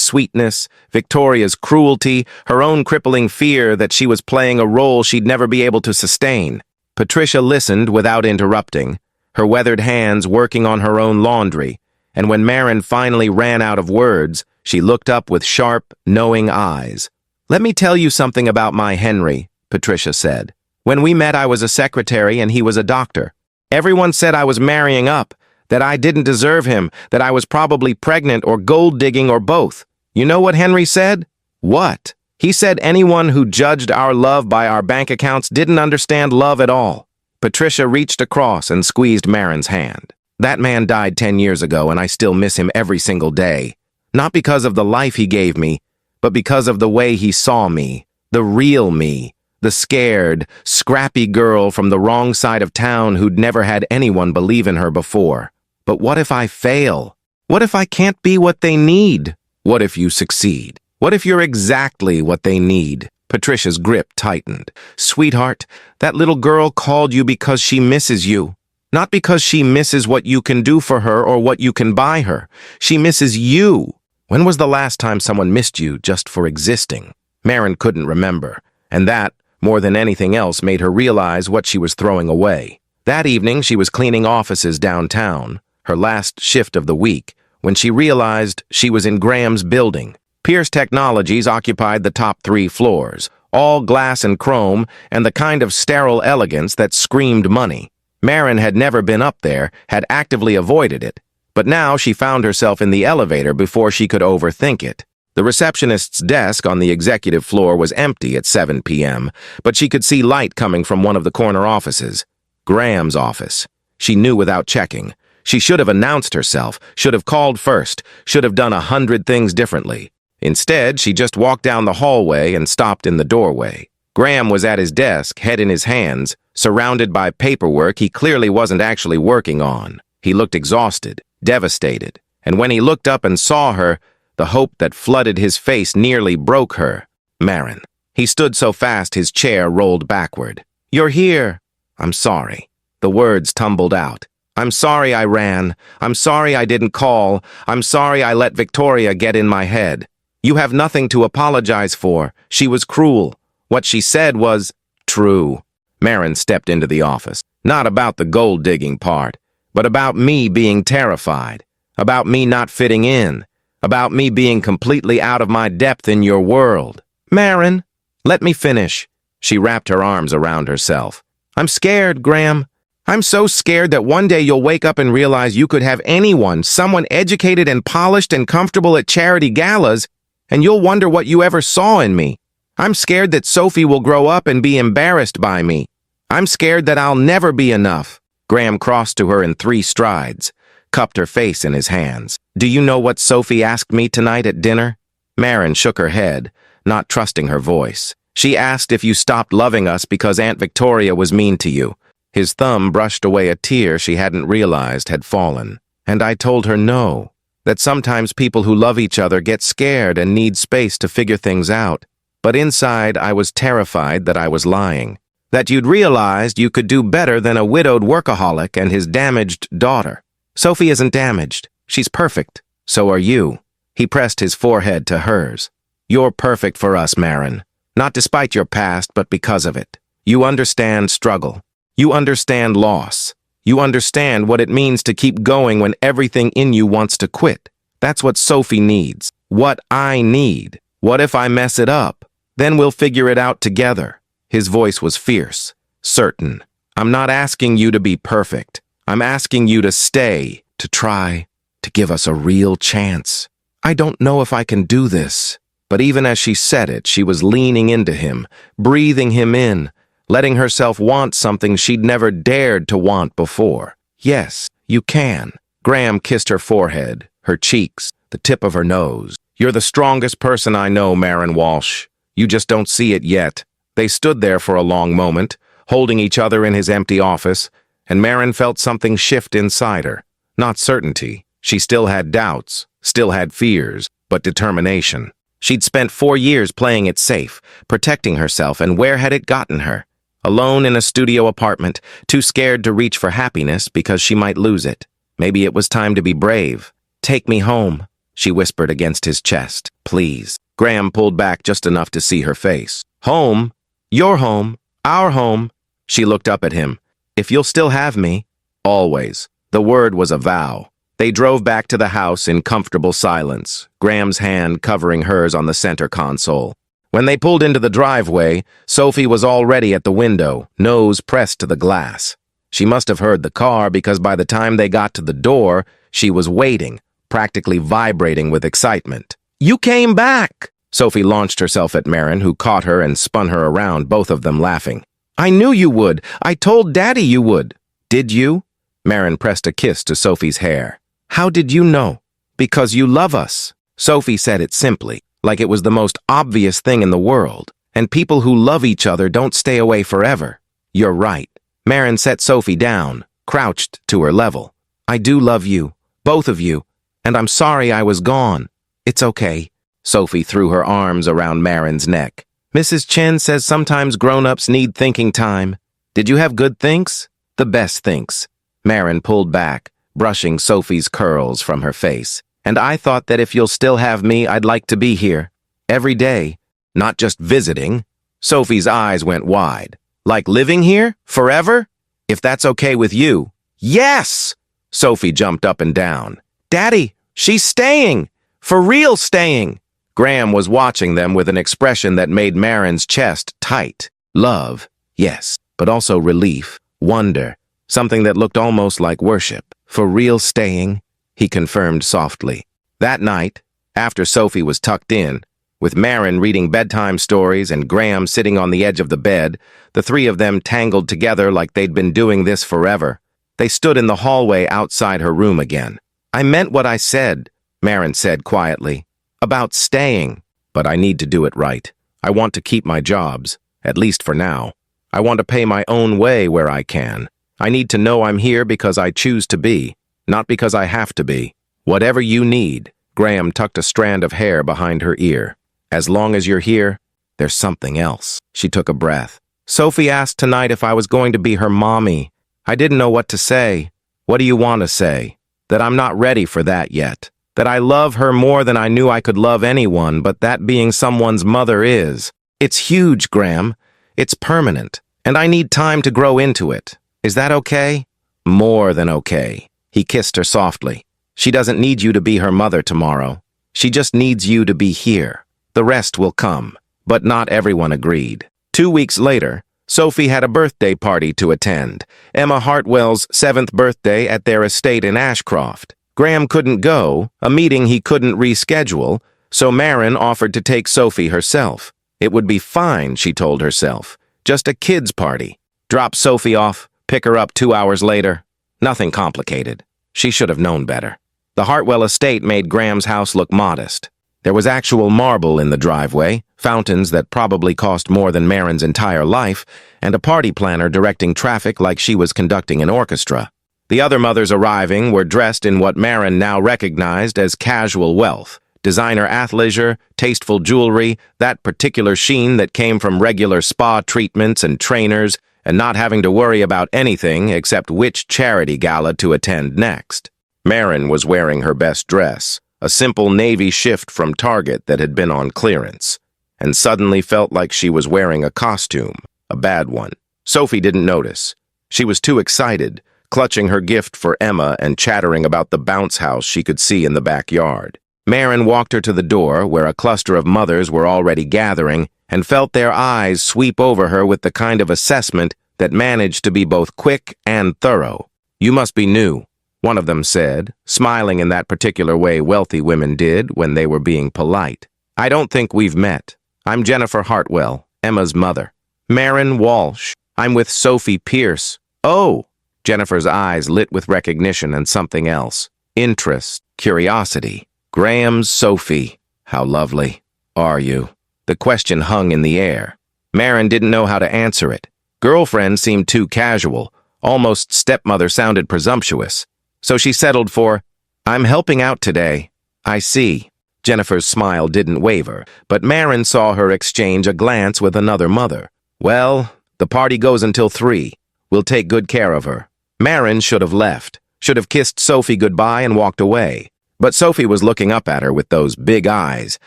Speaker 1: sweetness, Victoria's cruelty, her own crippling fear that she was playing a role she'd never be able to sustain. Patricia listened without interrupting, her weathered hands working on her own laundry, and when Marin finally ran out of words, she looked up with sharp, knowing eyes. Let me tell you something about my Henry, Patricia said. When we met, I was a secretary and he was a doctor. Everyone said I was marrying up, that I didn't deserve him, that I was probably pregnant or gold-digging or both. You know what Henry said? What? He said anyone who judged our love by our bank accounts didn't understand love at all. Patricia reached across and squeezed Marin's hand. That man died 10 years ago and I still miss him every single day. Not because of the life he gave me, but because of the way he saw me, the real me. The scared, scrappy girl from the wrong side of town who'd never had anyone believe in her before. But what if I fail? What if I can't be what they need? What if you succeed? What if you're exactly what they need? Patricia's grip tightened. Sweetheart, that little girl called you because she misses you. Not because she misses what you can do for her or what you can buy her. She misses you. When was the last time someone missed you just for existing? Marin couldn't remember, and that, more than anything else, made her realize what she was throwing away. That evening, she was cleaning offices downtown, her last shift of the week, when she realized she was in Graham's building. Pierce Technologies occupied the top 3 floors, all glass and chrome, and the kind of sterile elegance that screamed money. Marin had never been up there, had actively avoided it, but now she found herself in the elevator before she could overthink it. The receptionist's desk on the executive floor was empty at 7 p.m., but she could see light coming from one of the corner offices. Graham's office. She knew without checking. She should have announced herself, should have called first, should have done 100 things differently. Instead, she just walked down the hallway and stopped in the doorway. Graham was at his desk, head in his hands, surrounded by paperwork he clearly wasn't actually working on. He looked exhausted, devastated, and when he looked up and saw her, the hope that flooded his face nearly broke her. Marin. He stood so fast his chair rolled backward. You're here. I'm sorry. The words tumbled out. I'm sorry I ran. I'm sorry I didn't call. I'm sorry I let Victoria get in my head. You have nothing to apologize for. She was cruel. What she said was true. Marin stepped into the office. Not about the gold-digging part, but about me being terrified. About me not fitting in. About me being completely out of my depth in your world. Marin, let me finish. She wrapped her arms around herself. I'm scared, Graham. I'm so scared that one day you'll wake up and realize you could have anyone, someone educated and polished and comfortable at charity galas, and you'll wonder what you ever saw in me. I'm scared that Sophie will grow up and be embarrassed by me. I'm scared that I'll never be enough. Graham crossed to her in 3 strides, cupped her face in his hands. Do you know what Sophie asked me tonight at dinner? Marin shook her head, not trusting her voice. She asked if you stopped loving us because Aunt Victoria was mean to you. His thumb brushed away a tear she hadn't realized had fallen. And I told her no, that sometimes people who love each other get scared and need space to figure things out. But inside, I was terrified that I was lying. That you'd realized you could do better than a widowed workaholic and his damaged daughter. Sophie isn't damaged. She's perfect. So are you. He pressed his forehead to hers. You're perfect for us, Marin. Not despite your past, but because of it. You understand struggle. You understand loss. You understand what it means to keep going when everything in you wants to quit. That's what Sophie needs. What I need. What if I mess it up? Then we'll figure it out together. His voice was fierce, certain. I'm not asking you to be perfect. I'm asking you to stay, to try, to give us a real chance. I don't know if I can do this. But even as she said it, she was leaning into him, breathing him in, letting herself want something she'd never dared to want before. Yes, you can. Graham kissed her forehead, her cheeks, the tip of her nose. You're the strongest person I know, Marin Walsh. You just don't see it yet. They stood there for a long moment, holding each other in his empty office, and Marin felt something shift inside her. Not certainty. She still had doubts, still had fears, but determination. She'd spent 4 years playing it safe, protecting herself, and where had it gotten her? Alone in a studio apartment, too scared to reach for happiness because she might lose it. Maybe it was time to be brave. Take me home, she whispered against his chest. Please. Graham pulled back just enough to see her face. Home? Your home? Our home? She looked up at him. If you'll still have me. Always. The word was a vow. They drove back to the house in comfortable silence, Graham's hand covering hers on the center console. When they pulled into the driveway, Sophie was already at the window, nose pressed to the glass. She must have heard the car because by the time they got to the door, she was waiting, practically vibrating with excitement. You came back! Sophie launched herself at Marin, who caught her and spun her around, both of them laughing. I knew you would. I told Daddy you would. Did you? Marin pressed a kiss to Sophie's hair. How did you know? Because you love us. Sophie said it simply, like it was the most obvious thing in the world. And people who love each other don't stay away forever. You're right. Marin set Sophie down, crouched to her level. I do love you, both of you, and I'm sorry I was gone. It's okay. Sophie threw her arms around Marin's neck. Mrs. Chen says sometimes grown-ups need thinking time. Did you have good thinks? The best thinks. Marin pulled back, brushing Sophie's curls from her face. And I thought that if you'll still have me, I'd like to be here. Every day. Not just visiting. Sophie's eyes went wide. Like living here? Forever? If that's okay with you. Yes! Sophie jumped up and down. Daddy, she's staying! For real staying! Graham was watching them with an expression that made Marin's chest tight. Love, yes, but also relief, wonder, something that looked almost like worship. For real staying, he confirmed softly. That night, after Sophie was tucked in, with Marin reading bedtime stories and Graham sitting on the edge of the bed, the 3 of them tangled together like they'd been doing this forever. They stood in the hallway outside her room again. I meant what I said, Marin said quietly, about staying. But I need to do it right. I want to keep my jobs, at least for now. I want to pay my own way where I can. I need to know I'm here because I choose to be, not because I have to be. Whatever you need. Graham tucked a strand of hair behind her ear. As long as you're here, there's something else. She took a breath. Sophie asked tonight if I was going to be her mommy. I didn't know what to say. What do you want to say? That I'm not ready for that yet. That I love her more than I knew I could love anyone, but that being someone's mother is. It's huge, Graham. It's permanent, and I need time to grow into it. Is that okay? More than okay. He kissed her softly. She doesn't need you to be her mother tomorrow. She just needs you to be here. The rest will come. But not everyone agreed. 2 weeks later, Sophie had a birthday party to attend, Emma Hartwell's 7th birthday at their estate in Ashcroft. Graham couldn't go, a meeting he couldn't reschedule, so Marin offered to take Sophie herself. It would be fine, she told herself. Just a kid's party. Drop Sophie off, pick her up 2 hours later. Nothing complicated. She should have known better. The Hartwell estate made Graham's house look modest. There was actual marble in the driveway, fountains that probably cost more than Marin's entire life, and a party planner directing traffic like she was conducting an orchestra. The other mothers arriving were dressed in what Marin now recognized as casual wealth. Designer athleisure, tasteful jewelry, that particular sheen that came from regular spa treatments and trainers, and not having to worry about anything except which charity gala to attend next. Marin was wearing her best dress, a simple navy shift from Target that had been on clearance, and suddenly felt like she was wearing a costume, a bad one. Sophie didn't notice. She was too excited, clutching her gift for Emma and chattering about the bounce house she could see in the backyard. Marin walked her to the door, where a cluster of mothers were already gathering, and felt their eyes sweep over her with the kind of assessment that managed to be both quick and thorough. "You must be new," one of them said, smiling in that particular way wealthy women did when they were being polite. "I don't think we've met. I'm Jennifer Hartwell, Emma's mother." "Marin Walsh. I'm with Sophie Pierce." "Oh!" Jennifer's eyes lit with recognition and something else. Interest, curiosity. "Graham's Sophie. How lovely. Are you?" The question hung in the air. Marin didn't know how to answer it. Girlfriend seemed too casual. Almost stepmother sounded presumptuous. So she settled for, "I'm helping out today." "I see." Jennifer's smile didn't waver, but Marin saw her exchange a glance with another mother. "Well, the party goes until 3. We'll take good care of her." Marin should have left, should have kissed Sophie goodbye and walked away. But Sophie was looking up at her with those big eyes,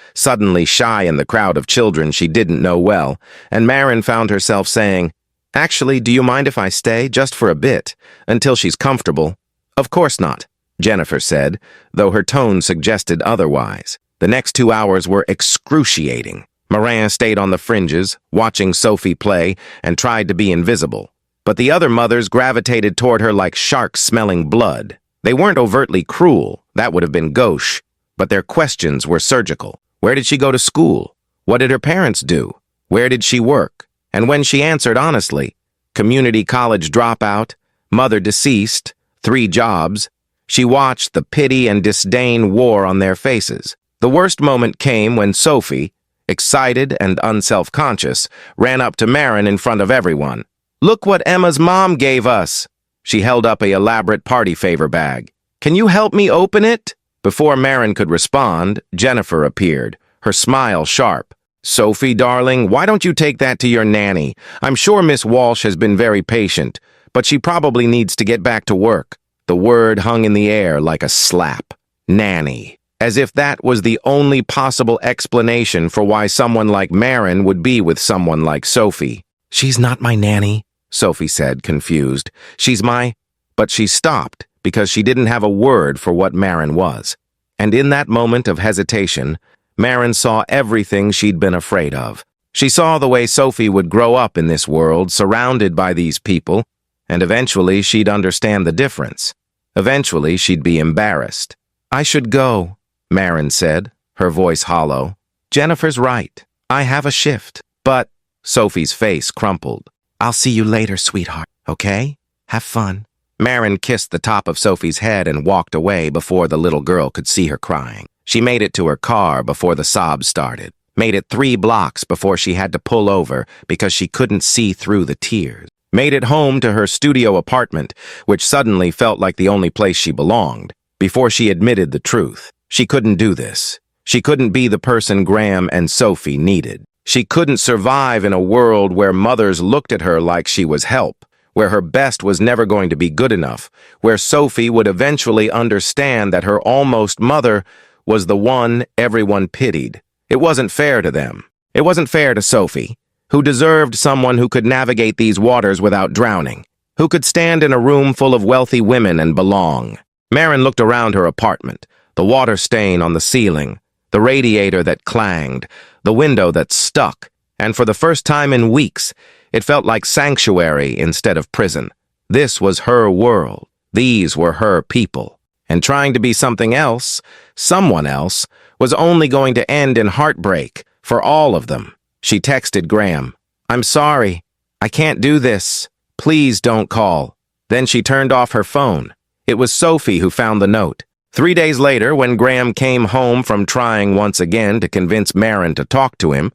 Speaker 1: suddenly shy in the crowd of children she didn't know well, and Marin found herself saying, "Actually, do you mind if I stay, just for a bit, until she's comfortable?" "Of course not," Jennifer said, though her tone suggested otherwise. The next 2 hours were excruciating. Marin stayed on the fringes, watching Sophie play, and tried to be invisible. But the other mothers gravitated toward her like sharks smelling blood. They weren't overtly cruel, that would have been gauche, but their questions were surgical. Where did she go to school? What did her parents do? Where did she work? And when she answered honestly, community college dropout, mother deceased, 3 jobs, she watched the pity and disdain war on their faces. The worst moment came when Sophie, excited and unself-conscious, ran up to Marin in front of everyone. "Look what Emma's mom gave us." She held up an elaborate party favor bag. "Can you help me open it?" Before Marin could respond, Jennifer appeared, her smile sharp. "Sophie, darling, why don't you take that to your nanny? I'm sure Miss Walsh has been very patient, but she probably needs to get back to work." The word hung in the air like a slap. Nanny. As if that was the only possible explanation for why someone like Marin would be with someone like Sophie. "She's not my nanny," Sophie said, confused. "She's my—" But she stopped because she didn't have a word for what Marin was. And in that moment of hesitation, Marin saw everything she'd been afraid of. She saw the way Sophie would grow up in this world, surrounded by these people, and eventually she'd understand the difference. Eventually she'd be embarrassed. "I should go," Marin said, her voice hollow. "Jennifer's right. I have a shift." "But—" Sophie's face crumpled. "I'll see you later, sweetheart, okay? Have fun." Marin kissed the top of Sophie's head and walked away before the little girl could see her crying. She made it to her car before the sobs started, made it 3 blocks before she had to pull over because she couldn't see through the tears, made it home to her studio apartment, which suddenly felt like the only place she belonged, before she admitted the truth. She couldn't do this. She couldn't be the person Graham and Sophie needed. She couldn't survive in a world where mothers looked at her like she was help, where her best was never going to be good enough, where Sophie would eventually understand that her almost mother was the one everyone pitied. It wasn't fair to them. It wasn't fair to Sophie, who deserved someone who could navigate these waters without drowning, who could stand in a room full of wealthy women and belong. Marin looked around her apartment, the water stain on the ceiling, the radiator that clanged, the window that stuck, and for the first time in weeks, it felt like sanctuary instead of prison. This was her world. These were her people. And trying to be something else, someone else, was only going to end in heartbreak for all of them. She texted Graham, "I'm sorry. I can't do this. Please don't call." Then she turned off her phone. It was Sophie who found the note. 3 days later, when Graham came home from trying once again to convince Marin to talk to him,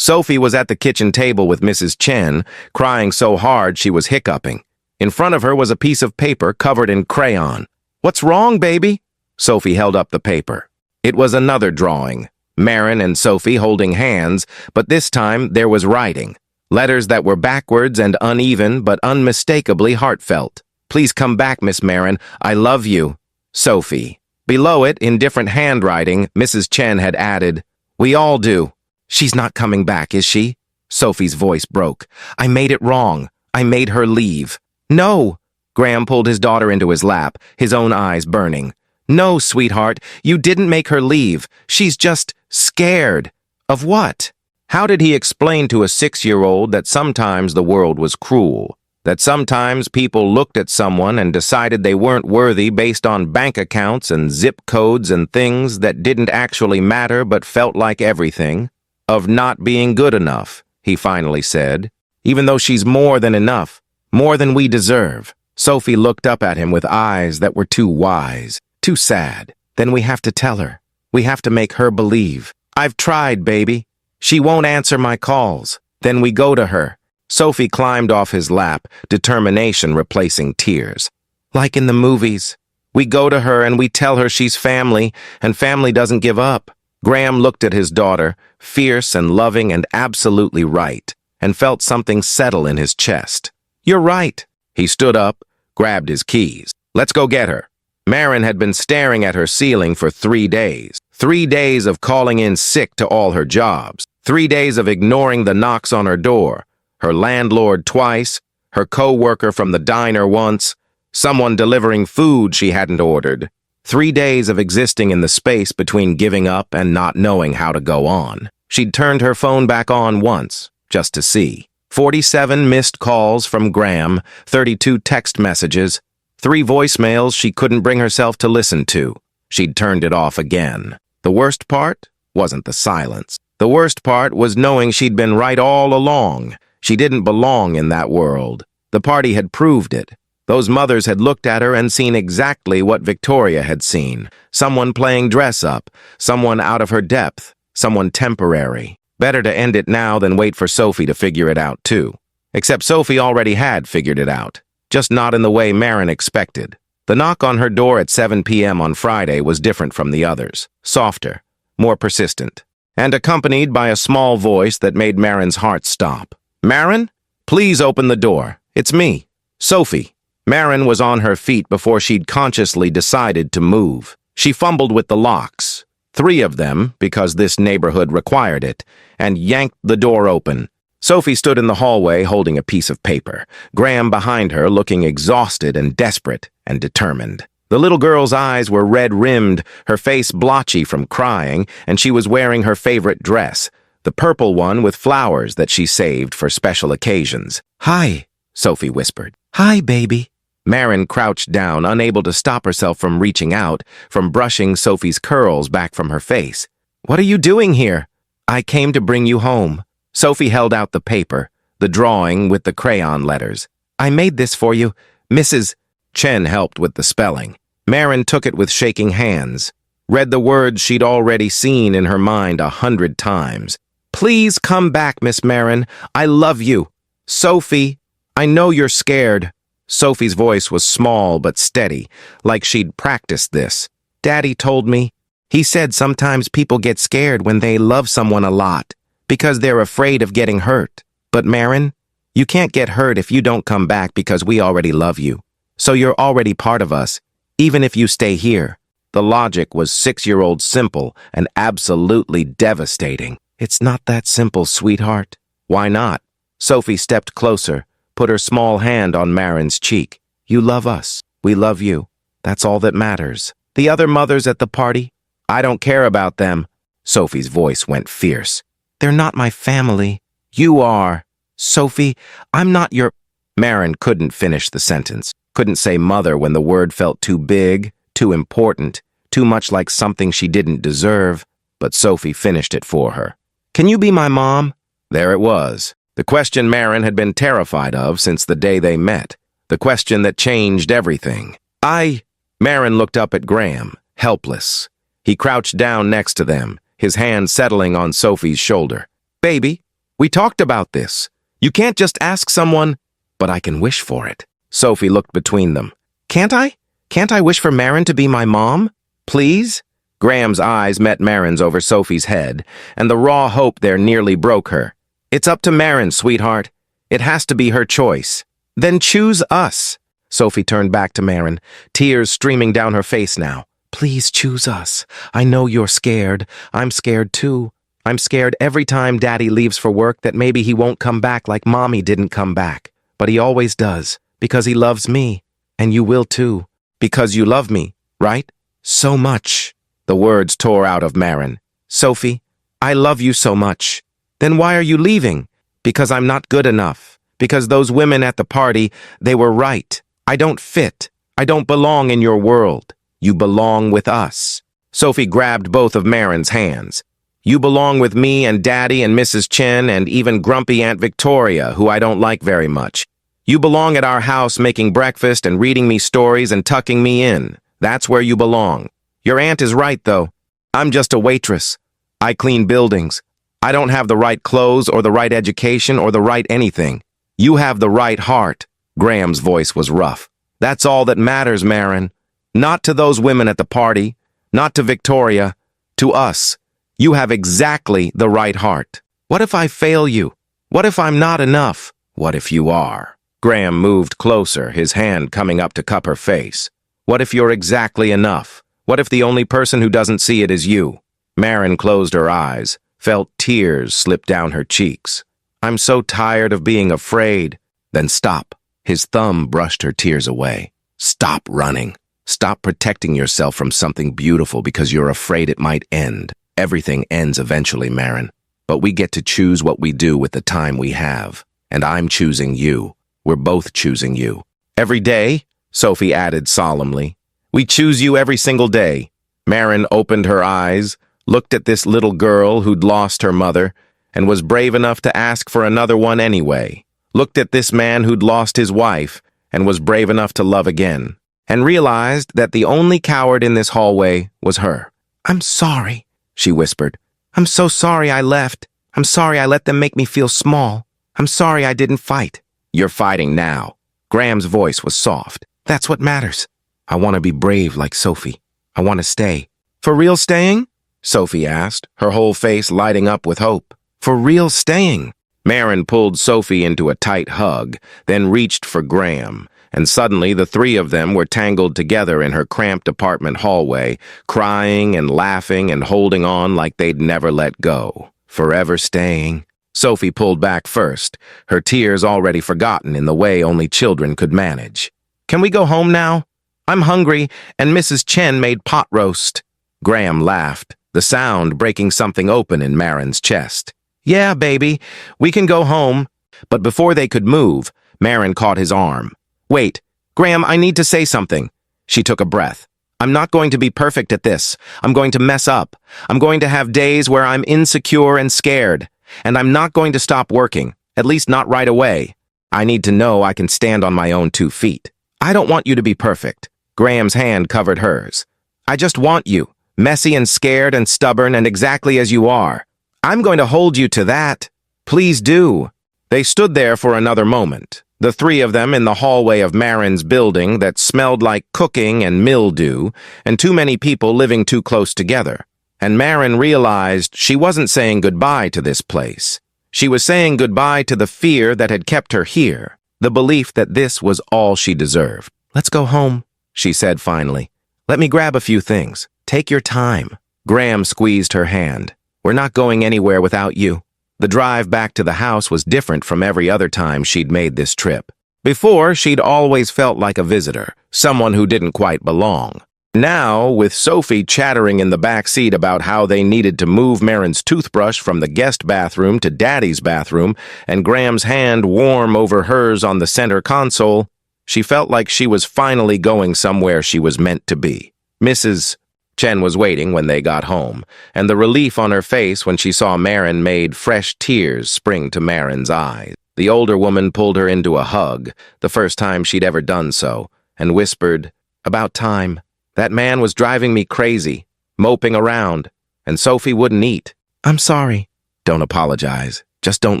Speaker 1: Sophie was at the kitchen table with Mrs. Chen, crying so hard she was hiccuping. In front of her was a piece of paper covered in crayon. "What's wrong, baby?" Sophie held up the paper. It was another drawing, Marin and Sophie holding hands, but this time there was writing. Letters that were backwards and uneven, but unmistakably heartfelt. "Please come back, Miss Marin. I love you. Sophie." Below it, in different handwriting, Mrs. Chen had added, "We all do." "She's not coming back, is she?" Sophie's voice broke. "I made it wrong. I made her leave." "No!" Graham pulled his daughter into his lap, his own eyes burning. "No, sweetheart, you didn't make her leave. She's just scared." Of what? How did he explain to a 6-year-old that sometimes the world was cruel? That sometimes people looked at someone and decided they weren't worthy based on bank accounts and zip codes and things that didn't actually matter but felt like everything? Of not being good enough, he finally said. Even though she's more than enough, more than we deserve. Sophie looked up at him with eyes that were too wise, too sad. "Then we have to tell her. We have to make her believe. I've tried, baby. She won't answer my calls. Then we go to her." Sophie climbed off his lap, determination replacing tears. "Like in the movies. We go to her and we tell her she's family, and family doesn't give up." Graham looked at his daughter, fierce and loving and absolutely right, and felt something settle in his chest. "You're right." He stood up, grabbed his keys. "Let's go get her." Marin had been staring at her ceiling for 3 days. 3 days of calling in sick to all her jobs. 3 days of ignoring the knocks on her door. Her landlord twice, her co-worker from the diner once, someone delivering food she hadn't ordered. 3 days of existing in the space between giving up and not knowing how to go on. She'd turned her phone back on once, just to see. 47 missed calls from Graham, 32 text messages, 3 voicemails she couldn't bring herself to listen to. She'd turned it off again. The worst part wasn't the silence. The worst part was knowing she'd been right all along. She didn't belong in that world. The party had proved it. Those mothers had looked at her and seen exactly what Victoria had seen. Someone playing dress-up, someone out of her depth, someone temporary. Better to end it now than wait for Sophie to figure it out, too. Except Sophie already had figured it out, just not in the way Marin expected. The knock on her door at 7 p.m. on Friday was different from the others, softer, more persistent, and accompanied by a small voice that made Marin's heart stop. "Marin, please open the door. It's me, Sophie." Marin was on her feet before she'd consciously decided to move. She fumbled with the locks, 3 of them, because this neighborhood required it, and yanked the door open. Sophie stood in the hallway holding a piece of paper, Graham behind her looking exhausted and desperate and determined. The little girl's eyes were red-rimmed, her face blotchy from crying, and she was wearing her favorite dress, the purple one with flowers that she saved for special occasions. "Hi," Sophie whispered. "Hi, baby." Marin crouched down, unable to stop herself from reaching out, from brushing Sophie's curls back from her face. "What are you doing here?" "I came to bring you home." Sophie held out the paper, the drawing with the crayon letters. "I made this for you, Mrs. Chen helped with the spelling. Marin took it with shaking hands, read the words she'd already seen in her mind 100 times. "Please come back, Miss Marin. I love you. Sophie, I know you're scared." Sophie's voice was small but steady, like she'd practiced this. "Daddy told me. He said sometimes people get scared when they love someone a lot, because they're afraid of getting hurt. But Marin, You can't get hurt if you don't come back because we already love you. So you're already part of us, even if you stay here. The logic was 6-year-old simple and absolutely devastating. It's not that simple, sweetheart. Why not? Sophie stepped closer, put her small hand on Marin's cheek. You love us. We love you. That's all that matters. The other mothers at the party? I don't care about them. Sophie's voice went fierce. They're not my family. You are. Sophie, I'm not your... Marin couldn't finish the sentence. Couldn't say mother when the word felt too big, too important, too much like something she didn't deserve. But Sophie finished it for her. Can you be my mom? There it was. The question Marin had been terrified of since the day they met. The question that changed everything. Marin looked up at Graham, helpless. He crouched down next to them, his hand settling on Sophie's shoulder. Baby, we talked about this. You can't just ask someone, but I can wish for it. Sophie looked between them. Can't I? Can't I wish for Marin to be my mom? Please? Graham's eyes met Marin's over Sophie's head, and the raw hope there nearly broke her. It's up to Marin, sweetheart. It has to be her choice. Then choose us. Sophie turned back to Marin, tears streaming down her face now. Please choose us. I know you're scared. I'm scared too. I'm scared every time Daddy leaves for work that maybe he won't come back like Mommy didn't come back. But he always does, because he loves me. And you will too. Because you love me, right? So much. The words tore out of Marin. Sophie, I love you so much. Then why are you leaving? Because I'm not good enough. Because those women at the party, they were right. I don't fit. I don't belong in your world. You belong with us. Sophie grabbed both of Marin's hands. You belong with me and Daddy and Mrs. Chen and even grumpy Aunt Victoria, who I don't like very much. You belong at our house making breakfast and reading me stories and tucking me in. That's where you belong. Your aunt is right, though. I'm just a waitress. I clean buildings. I don't have the right clothes or the right education or the right anything. You have the right heart. Graham's voice was rough. That's all that matters, Marin. Not to those women at the party. Not to Victoria. To us. You have exactly the right heart. What if I fail you? What if I'm not enough? What if you are? Graham moved closer, his hand coming up to cup her face. What if you're exactly enough? What if the only person who doesn't see it is you? Marin closed her eyes, felt tears slip down her cheeks. I'm so tired of being afraid. Then stop. His thumb brushed her tears away. Stop running. Stop protecting yourself from something beautiful because you're afraid it might end. Everything ends eventually, Marin. But we get to choose what we do with the time we have. And I'm choosing you. We're both choosing you. Every day, Sophie added solemnly. We choose you every single day. Marin opened her eyes, looked at this little girl who'd lost her mother, and was brave enough to ask for another one anyway. Looked at this man who'd lost his wife, and was brave enough to love again, and realized that the only coward in this hallway was her. I'm sorry, she whispered. I'm so sorry I left. I'm sorry I let them make me feel small. I'm sorry I didn't fight. You're fighting now. Graham's voice was soft. That's what matters. I want to be brave like Sophie. I want to stay. For real staying? Sophie asked, her whole face lighting up with hope. For real staying? Marin pulled Sophie into a tight hug, then reached for Graham, and suddenly the three of them were tangled together in her cramped apartment hallway, crying and laughing and holding on like they'd never let go. Forever staying. Sophie pulled back first, her tears already forgotten in the way only children could manage. Can we go home now? I'm hungry, and Mrs. Chen made pot roast. Graham laughed, the sound breaking something open in Marin's chest. Yeah, baby, we can go home. But before they could move, Marin caught his arm. Wait, Graham, I need to say something. She took a breath. I'm not going to be perfect at this. I'm going to mess up. I'm going to have days where I'm insecure and scared. And I'm not going to stop working, at least not right away. I need to know I can stand on my own 2 feet. I don't want you to be perfect. Graham's hand covered hers. I just want you, messy and scared and stubborn and exactly as you are. I'm going to hold you to that. Please do. They stood there for another moment, the three of them in the hallway of Marin's building that smelled like cooking and mildew, and too many people living too close together. And Marin realized she wasn't saying goodbye to this place. She was saying goodbye to the fear that had kept her here, the belief that this was all she deserved. "Let's go home," she said finally. "Let me grab a few things. Take your time." Graham squeezed her hand. "We're not going anywhere without you." The drive back to the house was different from every other time she'd made this trip. Before, she'd always felt like a visitor, someone who didn't quite belong. Now, with Sophie chattering in the back seat about how they needed to move Marin's toothbrush from the guest bathroom to Daddy's bathroom, and Graham's hand warm over hers on the center console, she felt like she was finally going somewhere she was meant to be. Mrs. Chen was waiting when they got home, and the relief on her face when she saw Marin made fresh tears spring to Marin's eyes. The older woman pulled her into a hug, the first time she'd ever done so, and whispered, "About time. That man was driving me crazy, moping around, and Sophie wouldn't eat." "I'm sorry." "Don't apologize. Just don't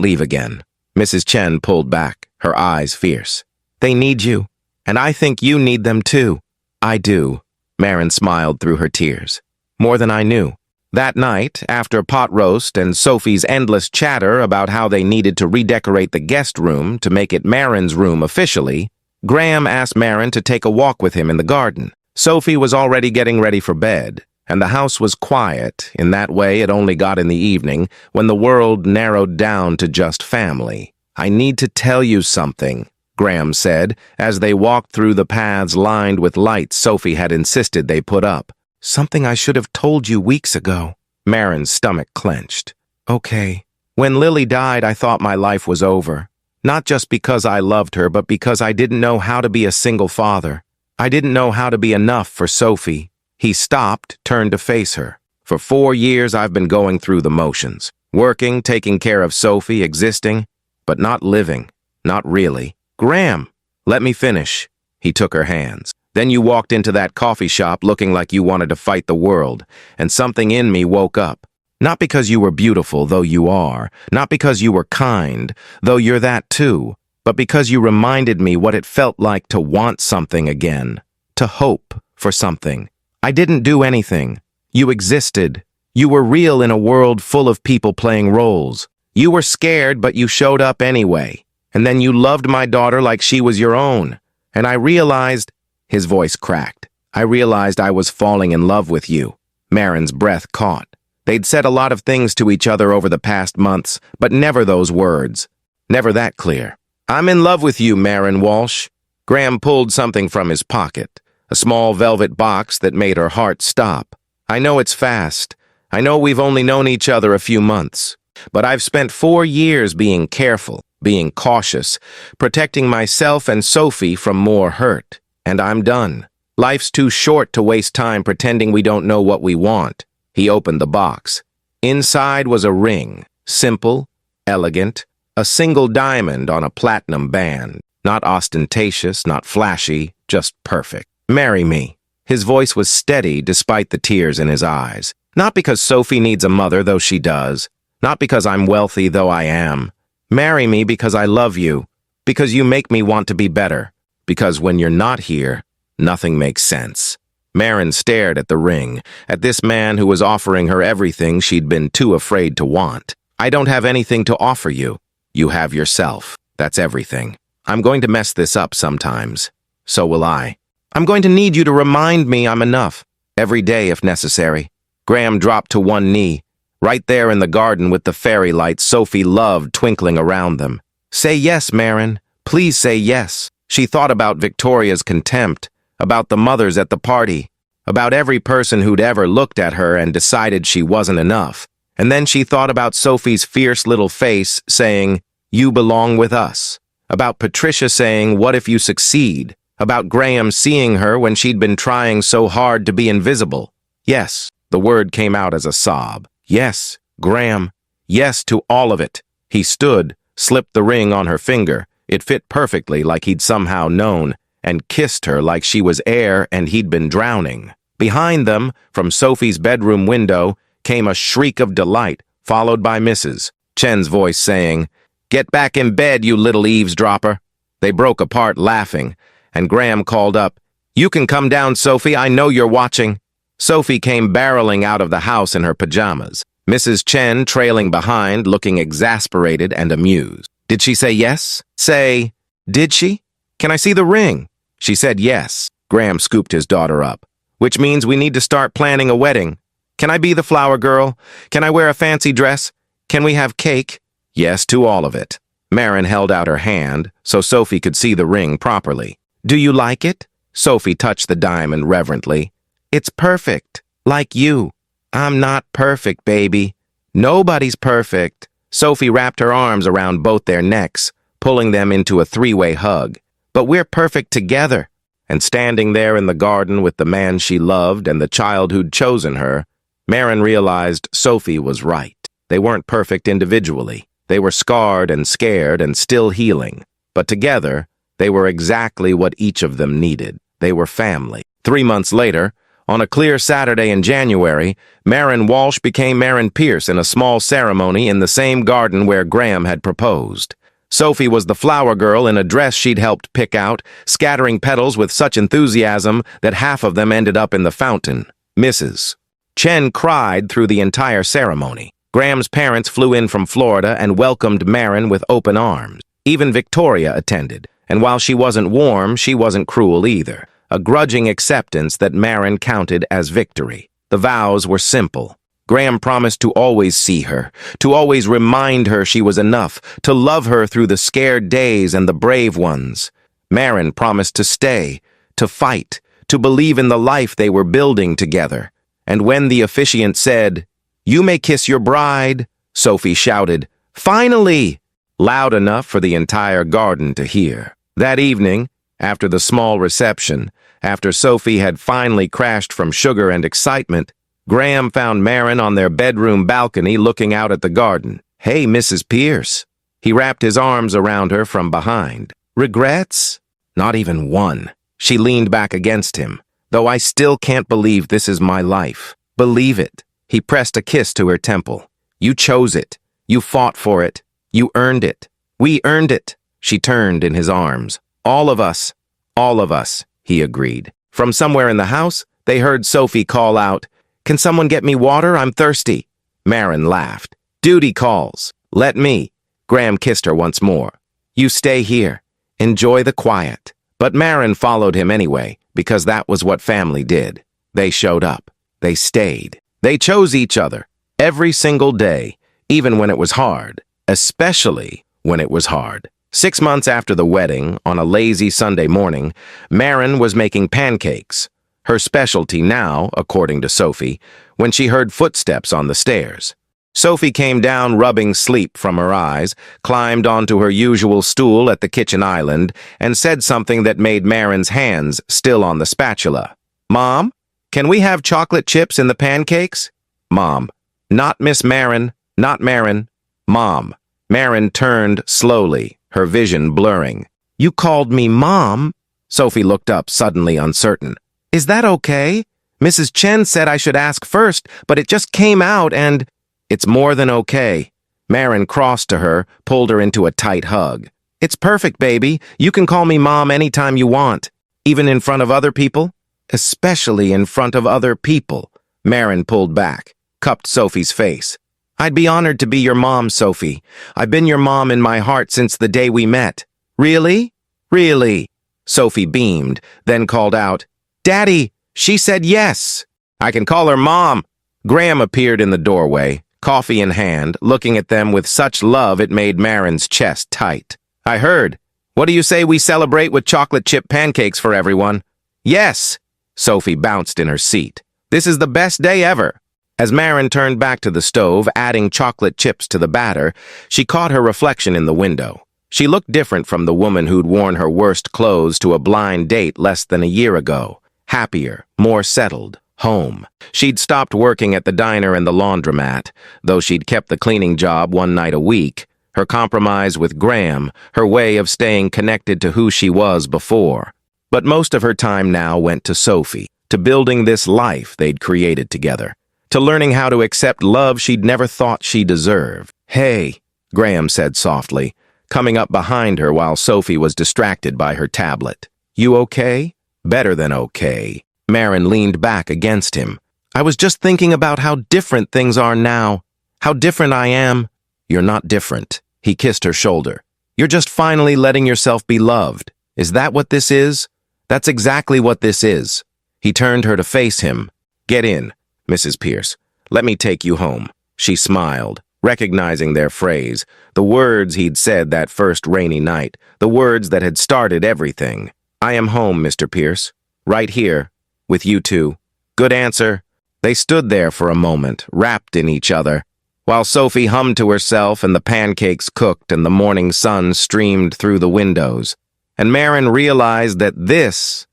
Speaker 1: leave again." Mrs. Chen pulled back, her eyes fierce. "They need you, and I think you need them too." "I do." Marin smiled through her tears. "More than I knew." That night, after pot roast and Sophie's endless chatter about how they needed to redecorate the guest room to make it Marin's room officially, Graham asked Marin to take a walk with him in the garden. Sophie was already getting ready for bed, and the house was quiet in that way it only got in the evening when the world narrowed down to just family. "I need to tell you something," Graham said, as they walked through the paths lined with lights Sophie had insisted they put up. "Something I should have told you weeks ago." Marin's stomach clenched. "Okay. When Lily died, I thought my life was over. Not just because I loved her, but because I didn't know how to be a single father. I didn't know how to be enough for Sophie." He stopped, turned to face her. "For 4 years, I've been going through the motions. Working, taking care of Sophie, existing, but not living. Not really." "Graham, let me finish." He took her hands. "Then you walked into that coffee shop looking like you wanted to fight the world, and something in me woke up. Not because you were beautiful, though you are. Not because you were kind, though you're that too. But because you reminded me what it felt like to want something again. To hope for something. I didn't do anything. You existed. You were real in a world full of people playing roles. You were scared, but you showed up anyway. And then you loved my daughter like she was your own. And I realized..." His voice cracked. "I realized I was falling in love with you." Marin's breath caught. They'd said a lot of things to each other over the past months, but never those words. Never that clear. "I'm in love with you, Marin Walsh." Graham pulled something from his pocket, a small velvet box that made her heart stop. "I know it's fast. I know we've only known each other a few months. But I've spent 4 years being careful, being cautious, protecting myself and Sophie from more hurt. And I'm done. Life's too short to waste time pretending we don't know what we want." He opened the box. Inside was a ring, simple, elegant, a single diamond on a platinum band. Not ostentatious, not flashy, just perfect. "Marry me." His voice was steady despite the tears in his eyes. "Not because Sophie needs a mother, though she does. Not because I'm wealthy, though I am. Marry me because I love you. Because you make me want to be better. Because when you're not here, nothing makes sense." Marin stared at the ring, at this man who was offering her everything she'd been too afraid to want. "I don't have anything to offer you. You have yourself. That's everything. I'm going to mess this up sometimes. So will I. I'm going to need you to remind me I'm enough. Every day if necessary." Graham dropped to one knee, right there in the garden with the fairy lights Sophie loved twinkling around them. "Say yes, Marin. Please say yes." She thought about Victoria's contempt, about the mothers at the party, about every person who'd ever looked at her and decided she wasn't enough. And then she thought about Sophie's fierce little face saying, "You belong with us." About Patricia saying, "What if you succeed?" About Graham seeing her when she'd been trying so hard to be invisible. Yes, the word came out as a sob. Yes, Graham. Yes to all of it. He stood, slipped the ring on her finger. It fit perfectly like he'd somehow known, and kissed her like she was air and he'd been drowning. Behind them, from Sophie's bedroom window, came a shriek of delight, followed by Mrs. Chen's voice saying, "Get back in bed, you little eavesdropper." They broke apart laughing, and Graham called up, "You can come down, Sophie, I know you're watching." Sophie came barreling out of the house in her pajamas. Mrs. Chen trailing behind, looking exasperated and amused. Did she say yes? Say, did she? Can I see the ring? She said yes. Graham scooped his daughter up. Which means we need to start planning a wedding. Can I be the flower girl? Can I wear a fancy dress? Can we have cake? Yes to all of it. Marin held out her hand so Sophie could see the ring properly. Do you like it? Sophie touched the diamond reverently. It's perfect, like you. I'm not perfect, baby. Nobody's perfect. Sophie wrapped her arms around both their necks, pulling them into a three-way hug. But we're perfect together. And standing there in the garden with the man she loved and the child who'd chosen her, Marin realized Sophie was right. They weren't perfect individually. They were scarred and scared and still healing. But together, they were exactly what each of them needed. They were family. 3 months later, on a clear Saturday in January, Marin Walsh became Marin Pierce in a small ceremony in the same garden where Graham had proposed. Sophie was the flower girl in a dress she'd helped pick out, scattering petals with such enthusiasm that half of them ended up in the fountain. Mrs. Chen cried through the entire ceremony. Graham's parents flew in from Florida and welcomed Marin with open arms. Even Victoria attended, and while she wasn't warm, she wasn't cruel either. A grudging acceptance that Marin counted as victory. The vows were simple. Graham promised to always see her, to always remind her she was enough, to love her through the scared days and the brave ones. Marin promised to stay, to fight, to believe in the life they were building together. And when the officiant said, "You may kiss your bride," Sophie shouted, "Finally!" loud enough for the entire garden to hear. That evening, after the small reception, after Sophie had finally crashed from sugar and excitement, Graham found Marin on their bedroom balcony looking out at the garden. "Hey, Mrs. Pierce." He wrapped his arms around her from behind. "Regrets?" "Not even one." She leaned back against him. "Though I still can't believe this is my life." "Believe it." He pressed a kiss to her temple. "You chose it. You fought for it. You earned it. We earned it." She turned in his arms. All of us, he agreed. From somewhere in the house, they heard Sophie call out, "Can someone get me water? I'm thirsty." Marin laughed. "Duty calls. Let me." Graham kissed her once more. "You stay here. Enjoy the quiet." But Marin followed him anyway, because that was what family did. They showed up. They stayed. They chose each other. Every single day, even when it was hard. Especially when it was hard. 6 months after the wedding, on a lazy Sunday morning, Marin was making pancakes. Her specialty now, according to Sophie, when she heard footsteps on the stairs. Sophie came down rubbing sleep from her eyes, climbed onto her usual stool at the kitchen island, and said something that made Marin's hands still on the spatula. "Mom, can we have chocolate chips in the pancakes?" Mom. "Not Miss Marin, not Marin." Mom. Marin turned slowly, her vision blurring. "You called me Mom?" Sophie looked up, suddenly uncertain. "Is that okay? Mrs. Chen said I should ask first, but it just came out and—" "It's more than okay." Marin crossed to her, pulled her into a tight hug. "It's perfect, baby. You can call me Mom anytime you want. Even in front of other people?" "Especially in front of other people." Marin pulled back, cupped Sophie's face. "I'd be honored to be your mom, Sophie. I've been your mom in my heart since the day we met." "Really? Really?" Sophie beamed, then called out, "Daddy, she said yes." "I can call her Mom." Graham appeared in the doorway, coffee in hand, looking at them with such love it made Marin's chest tight. "I heard. What do you say we celebrate with chocolate chip pancakes for everyone?" "Yes." Sophie bounced in her seat. "This is the best day ever." As Marin turned back to the stove, adding chocolate chips to the batter, she caught her reflection in the window. She looked different from the woman who'd worn her worst clothes to a blind date less than a year ago. Happier, more settled, home. She'd stopped working at the diner and the laundromat, though she'd kept the cleaning job one night a week. Her compromise with Graham, her way of staying connected to who she was before. But most of her time now went to Sophie, to building this life they'd created together. To learning how to accept love she'd never thought she deserved. "Hey," Graham said softly, coming up behind her while Sophie was distracted by her tablet. "You okay?" "Better than okay." Marin leaned back against him. "I was just thinking about how different things are now." How different I am. You're not different. He kissed her shoulder. You're just finally letting yourself be loved. Is that what this is? That's exactly what this is. He turned her to face him. Get in, Mrs. Pierce. Let me take you home. She smiled, recognizing their phrase, the words he'd said that first rainy night, the words that had started everything. I am home, Mr. Pierce. Right here, with you two. Good answer. They stood there for a moment, wrapped in each other, while Sophie hummed to herself and the pancakes cooked and the morning sun streamed through the windows. And Marin realized that this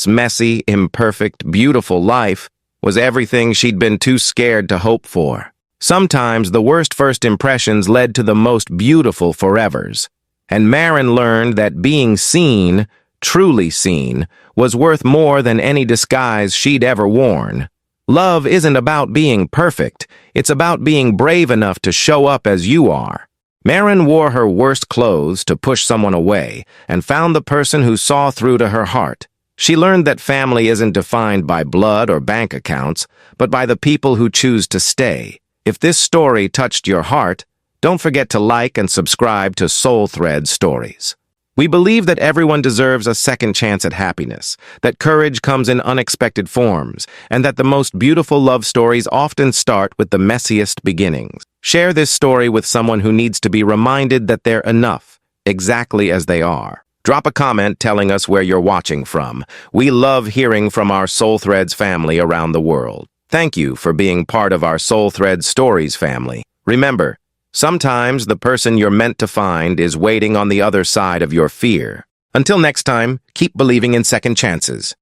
Speaker 1: messy, imperfect, beautiful life was everything she'd been too scared to hope for. Sometimes the worst first impressions led to the most beautiful forevers. And Marin learned that being seen, truly seen, was worth more than any disguise she'd ever worn. Love isn't about being perfect, it's about being brave enough to show up as you are. Marin wore her worst clothes to push someone away and found the person who saw through to her heart. She learned that family isn't defined by blood or bank accounts, but by the people who choose to stay. If this story touched your heart, don't forget to like and subscribe to Soul Thread Stories. We believe that everyone deserves a second chance at happiness, that courage comes in unexpected forms, and that the most beautiful love stories often start with the messiest beginnings. Share this story with someone who needs to be reminded that they're enough, exactly as they are. Drop a comment telling us where you're watching from. We love hearing from our Soul Threads family around the world. Thank you for being part of our Soul Threads Stories family. Remember, sometimes the person you're meant to find is waiting on the other side of your fear. Until next time, keep believing in second chances.